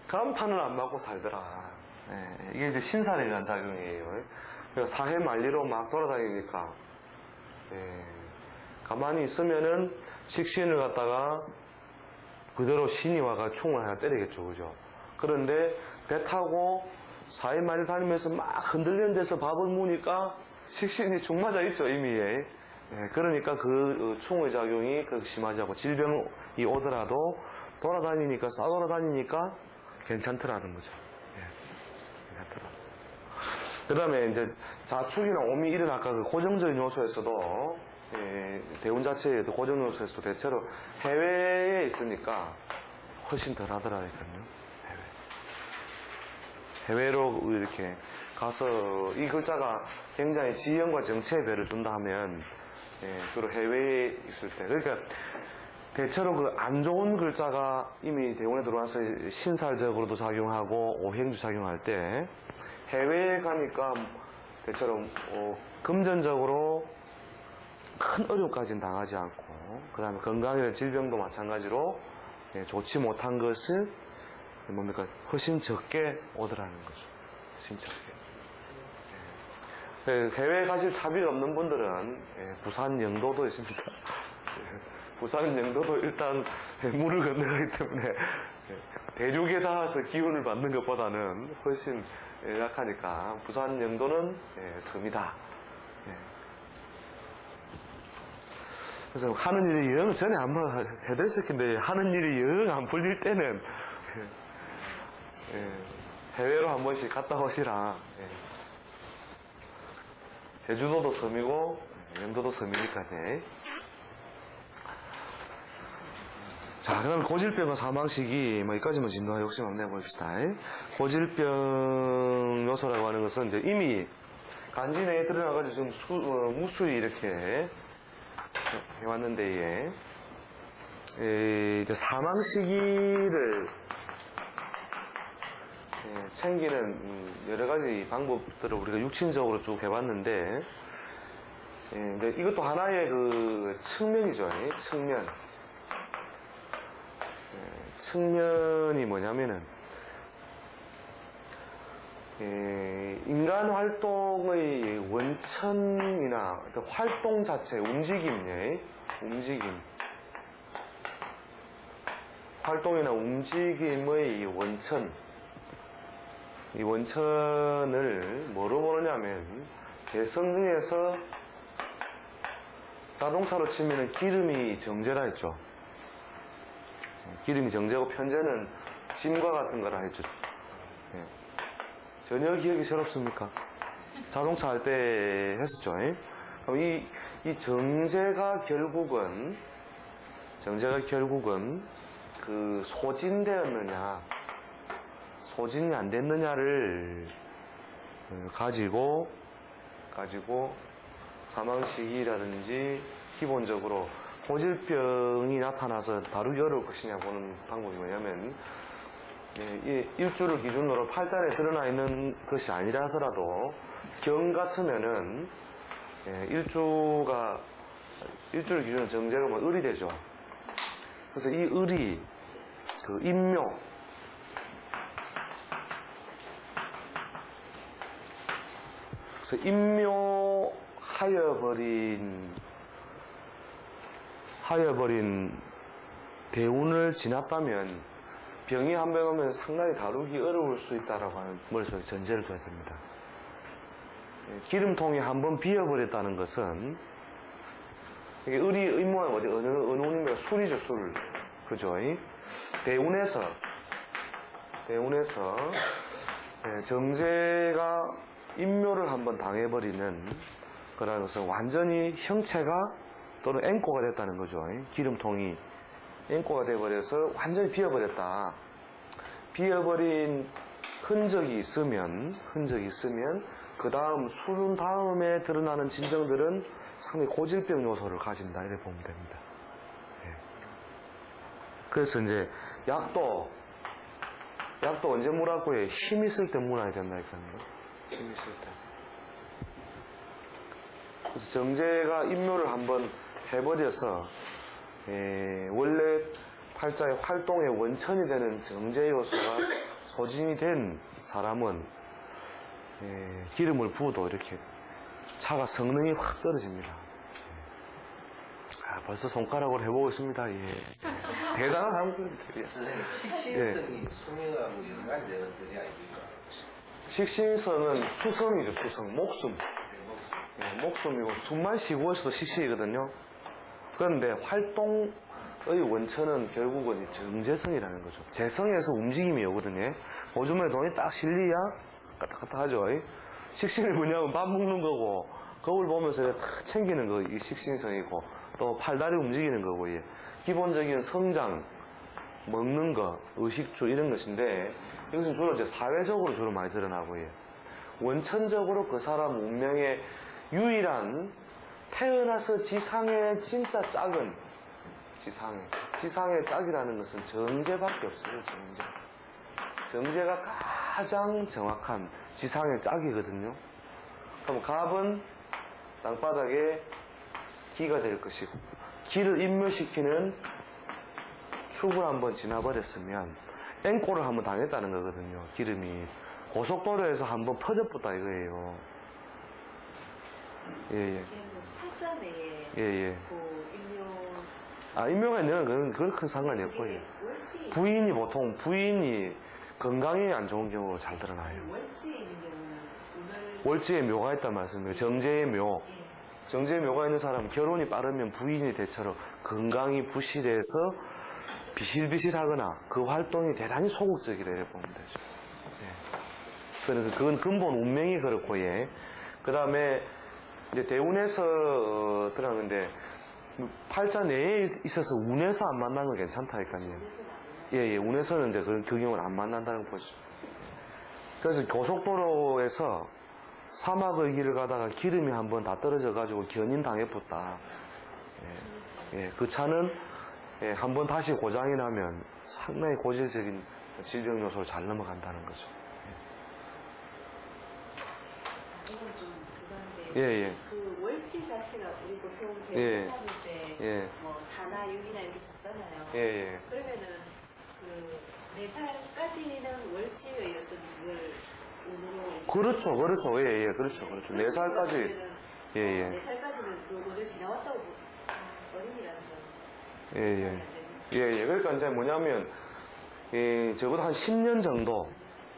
간판을 안 맞고 살더라. 이게 이제 신살에 대한 작용이에요. 그러니까 사해 만리로 막 돌아다니니까 가만히 있으면은 식신을 갖다가 그대로 신이 와가 충을 하나 때리겠죠, 그죠? 그런데 배 타고 4일 만일 다니면서 막 흔들리는 데서 밥을 무니까 식신이 충 맞아 있죠, 이미. 그러니까 그 충의 작용이 그렇게 심하지 않고 질병이 오더라도 돌아다니니까, 싸돌아다니니까 괜찮더라는 거죠. 괜찮더라. 그 다음에 이제 자축이나 오미 이런 아까 그 고정적인 요소에서도 대운 자체의 고정 요소에서도 대체로 해외에 있으니까 훨씬 덜 하더라니까요. 해외로 이렇게 가서 이 글자가 굉장히 지형과 정체에 배를 준다 하면 주로 해외에 있을 때 그러니까 대체로 그 안 좋은 글자가 이미 대운에 들어와서 신살적으로도 작용하고 오행도 작용할 때 해외에 가니까 대체로 금전적으로 큰 어려움까지는 당하지 않고 그 다음에 건강이나 질병도 마찬가지로 좋지 못한 것을 뭡니까 훨씬 적게 오더라는 거죠. 훨씬 적게. 해외에 가실 자비가 없는 분들은 부산 영도도 있습니다. 부산 영도도 일단 물을 건너가기 때문에 대륙에 닿아서 기운을 받는 것보다는 훨씬 약하니까 부산 영도는 섬이다. 그래서 하는 일이 영 전에 한번 해드렸을 텐데 하는 일이 영 안 풀릴 때는 해외로 한 번씩 갔다 오시라. 제주도도 섬이고 영도도 섬이니까. 자, 그 다음에 고질병과 사망시기, 뭐, 여기까지만 진도하 욕심 한번 내봅시다. 고질병 요소라고 하는 것은 이제 이미 간지 내에 들어가가지고 지금 무수히 이렇게 해왔는데, 이제 사망시기를 챙기는 여러 가지 방법들을 우리가 육신적으로 쭉 해봤는데, 근데 이것도 하나의 그 측면이죠. 측면. 측면이 뭐냐면은 인간 활동의 원천이나 활동 자체, 움직임, 활동이나 움직임의 원천, 이 원천을 뭐로 보느냐면 재성 중에서 자동차로 치면은 기름이 정제라 했죠. 기름이 정제고 편제는 짐과 같은 거라 했죠. 전혀 기억이 새롭습니까? 자동차 할 때 했었죠. 그럼 이 정제가 결국은 그 소진되었느냐, 소진이 안 됐느냐를 가지고 사망 시기라든지 기본적으로 고질병이 나타나서 다루기 어려울 것이냐 보는 방법이 뭐냐면, 이 일주를 기준으로 팔자에 드러나 있는 것이 아니라 하더라도 경 같으면은 일주를 기준으로 정제가 뭐 을이 되죠. 그래서 이 을이 그 인묘, 그래서 인묘 하여버린 대운을 지났다면 병이 한 번 오면 상당히 다루기 어려울 수 있다라고 하는 머릿속에 전제를 둬야 됩니다. 기름통이 한 번 비어버렸다는 것은 이게 을이 의모는 어디 어느 운인가 술이죠, 술. 그죠? 대운에서 정제가 인묘를 한번 당해버리는 그런 것은 완전히 형체가 또는 앵꼬가 됐다는 거죠. 기름통이 앵꼬가 돼버려서 완전히 비어버렸다. 비어버린 흔적이 있으면 그 다음 수른 다음에 드러나는 진정들은 상당히 고질병 요소를 가진다 이렇게 보면 됩니다. 그래서 이제 약도 언제 물었고요? 힘 있을 때 물어야 된다니까요. 힘 있을 때. 그래서 정제가 인묘를 한번 해버려서 원래 팔자의 활동의 원천이 되는 정제 요소가 소진이 된 사람은 기름을 부어도 이렇게 차가 성능이 확 떨어집니다. 벌써 손가락으로 해보고 있습니다. 예. 대단한 사람들이에요. 선생님, 식신성이 수명하고 연관되는 것들이 아닙니까? 식신성은 수성이죠, 수성. 목숨. 목숨이고, 숨만 쉬고 있어도 식신이거든요. 그런데 활동의 원천은 결국은 이 정제성이라는 거죠. 재성에서 움직임이 오거든요. 오줌에 돈이 딱 실리야 까딱까딱 하죠. 식신이 뭐냐면 밥 먹는 거고, 거울 보면서 탁 챙기는 거, 이 식신성이고, 또 팔다리 움직이는 거고, 예. 기본적인 성장, 먹는 거, 의식주 이런 것인데, 이것은 주로 이제 사회적으로 주로 많이 드러나고, 예. 원천적으로 그 사람 운명의 유일한 태어나서 지상의 진짜 짝은 지상의 짝이라는 것은 정제밖에 없어요. 정제가 가장 정확한 지상의 짝이거든요. 그럼 갑은 땅바닥에 기가 될 것이고, 기를 인묘시키는 축을 한번 지나버렸으면 앵꼬를 한번 당했다는 거거든요. 기름이 고속도로에서 한번 퍼져붙다 이거예요. 예예. 팔자 내에 예예. 그 인묘 인묘가 있는 그건 큰 상관이 없고요. 월지 부인이 건강이 안 좋은 경우가 잘 드러나요. 월지에 있는 경우는 오늘 월지에 묘가 있단 말씀이에요. 정제의 묘. 정제의 묘가 있는 사람은 결혼이 빠르면 부인이 대체로 건강이 부실해서 비실비실하거나 그 활동이 대단히 소극적이라 이렇게 보면 되죠. 그건 근본 운명이 그렇고, 예. 그 다음에 이제 대운에서 들어가는데 팔자 내에 있어서 운에서 안 만나는 건 괜찮다니까요. 예, 운에서는 이제 그 경우는 안 만난다는 거죠. 그래서 고속도로에서 사막의 길을 가다가 기름이 한번 다 떨어져가지고 견인 당해붙다. 예, 그 차는 한번 다시 고장이 나면 상당히 고질적인 질병 요소를 잘 넘어간다는 거죠. 이건 좀 그건데 예. 그 월지 자체가 우리 보통 예. 배우 찾을 때 예. 뭐 4나 6이나 이렇게 적잖아요. 예. 그러면은 그 4살까지는 월지의 어떤 그걸 운으로 그렇죠. 예, 그렇죠. 4살까지. 예. 4살까지는 그 운을 지나왔다고 어린이라서 예. 그러니까 이제 뭐냐면, 적어도 한 10년 정도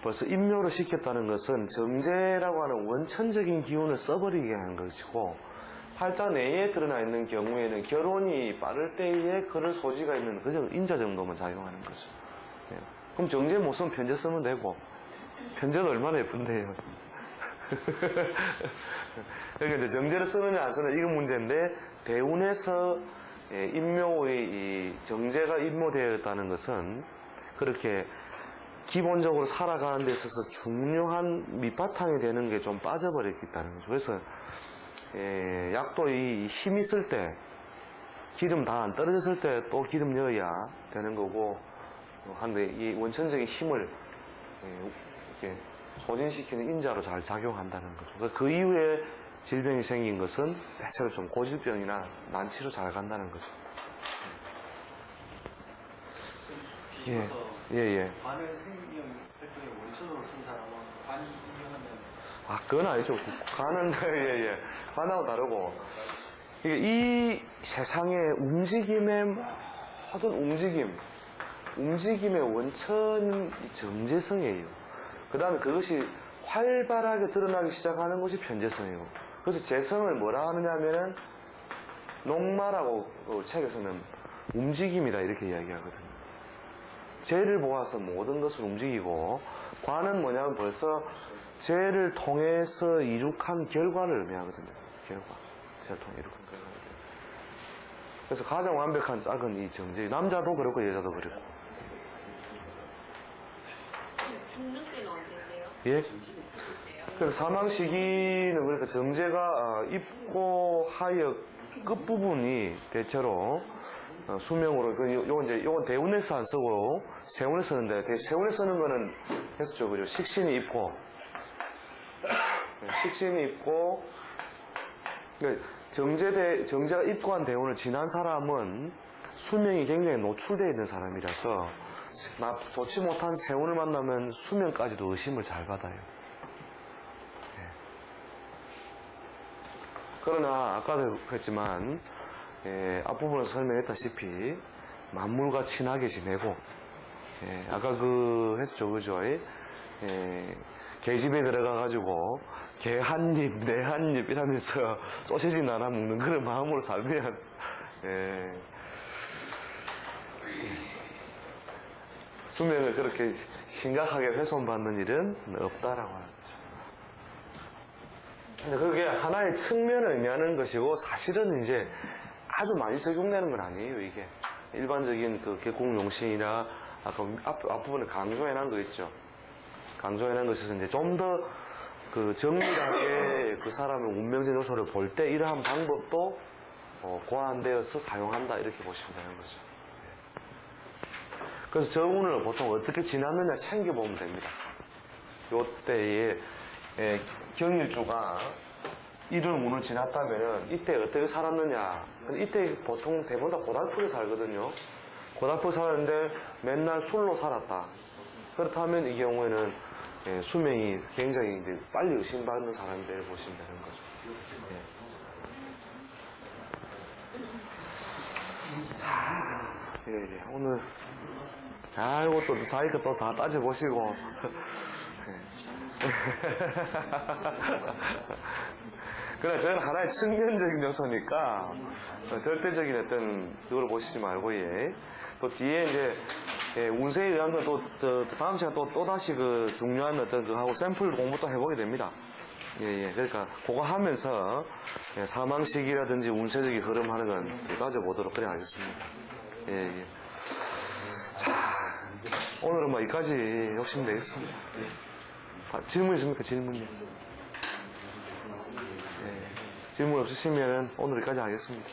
벌써 인묘를 시켰다는 것은 정제라고 하는 원천적인 기운을 써버리게 하는 것이고, 팔자 내에 드러나 있는 경우에는 결혼이 빠를 때에 그럴 소지가 있는 그저 인자 정도만 작용하는 거죠. 예. 그럼 정제 못 쓰면 편제 쓰면 되고, 편제도 얼마나 예쁜데요. 그러니까 이제 정제를 쓰느냐 안 쓰느냐 이건 문제인데, 대운에서 인묘의 이 정제가 인묘되었다는 것은 그렇게 기본적으로 살아가는 데 있어서 중요한 밑바탕이 되는 게 좀 빠져버렸다는 거죠. 그래서 약도 이 힘 있을 때 기름 다 안 떨어졌을 때 또 기름 넣어야 되는 거고, 한데 이 원천적인 힘을 이렇게 소진시키는 인자로 잘 작용한다는 거죠. 그 이후에 질병이 생긴 것은 대체로 좀 고질병이나 난치로 잘 간다는 거죠. 예, 예. 관을 생명 활동의 원천으로 쓴 사람은 관 인용하면 아, 그건 아니죠. 관은, 예. 관하고 다르고. 이게 이 세상의 움직임의 모든 움직임의 원천이 정제성이에요. 그 다음에 그것이 활발하게 드러나기 시작하는 것이 변제성이고. 그래서 재성을 뭐라 하느냐면은, 녹마라고 책에서는 움직임이다 이렇게 이야기하거든요. 재를 모아서 모든 것을 움직이고, 관은 뭐냐면 벌써 재를 통해서 이룩한 결과를 의미하거든요. 결과. 재를 통해 이룩한 결과를. 그래서 가장 완벽한 짝은 이 정제. 남자도 그렇고 여자도 그렇고. 죽는 때는 언제세요? 예? 그 사망 시기는 그러니까 정제가 입고 하역 끝부분이 대체로 수명으로 요건 대운에서 안 쓰고 세운에 쓰는데 세운에 쓰는 거는 했었죠. 그죠? 식신이 입고 그러니까 정제가 입고한 대운을 지난 사람은 수명이 굉장히 노출되어 있는 사람이라서 좋지 못한 세운을 만나면 수명까지도 의심을 잘 받아요. 그러나 아까도 그랬지만 앞부분에서 설명했다시피 만물과 친하게 지내고 아까 했죠 그죠? 개집에 들어가가지고 개 한 입, 내 한 입 이러면서 소시지 나눠 먹는 그런 마음으로 살면 수명을 그렇게 심각하게 훼손받는 일은 없다라고 하는 거죠. 근데 그게 하나의 측면을 의미하는 것이고 사실은 이제 아주 많이 적용되는 건 아니에요. 이게 일반적인 그 개국용신이나 아까 앞부분에 강조해놓은 거 있죠. 강조해놓은 것에서 이제 좀 더 그 정밀하게 그 사람의 운명적 요소를 볼 때 이러한 방법도 고안되어서 사용한다 이렇게 보시면 되는 거죠. 그래서 저 운을 보통 어떻게 지났느냐 챙겨보면 됩니다. 요때에 경일주가 이런 운을 지났다면 이때 어떻게 살았느냐. 이때 보통 대부분 다 고달프게 살거든요. 고달프게 살았는데 맨날 술로 살았다. 그렇다면 이 경우에는 수명이 굉장히 이제 빨리 의심받는 사람들 보시면 되는 거죠. 자, 오늘 아이고 또 자기 거 또 다 따져보시고 그러나 저는 하나의 측면적인 요소니까 절대적인 어떤 그걸 보시지 말고 또 뒤에 이제 운세에 의한 건 또 다음 시간 또 다시 그 중요한 어떤 그하고 샘플 공부 또 해보게 됩니다. 그러니까 그거 하면서 사망 시기라든지 운세적인 흐름 하는 건 따져보도록 그래 알겠습니다. 자, 오늘은 뭐 여기까지 욕심 내겠습니다. 질문 있습니까? 질문요. 질문 없으시면 오늘 여기까지 하겠습니다.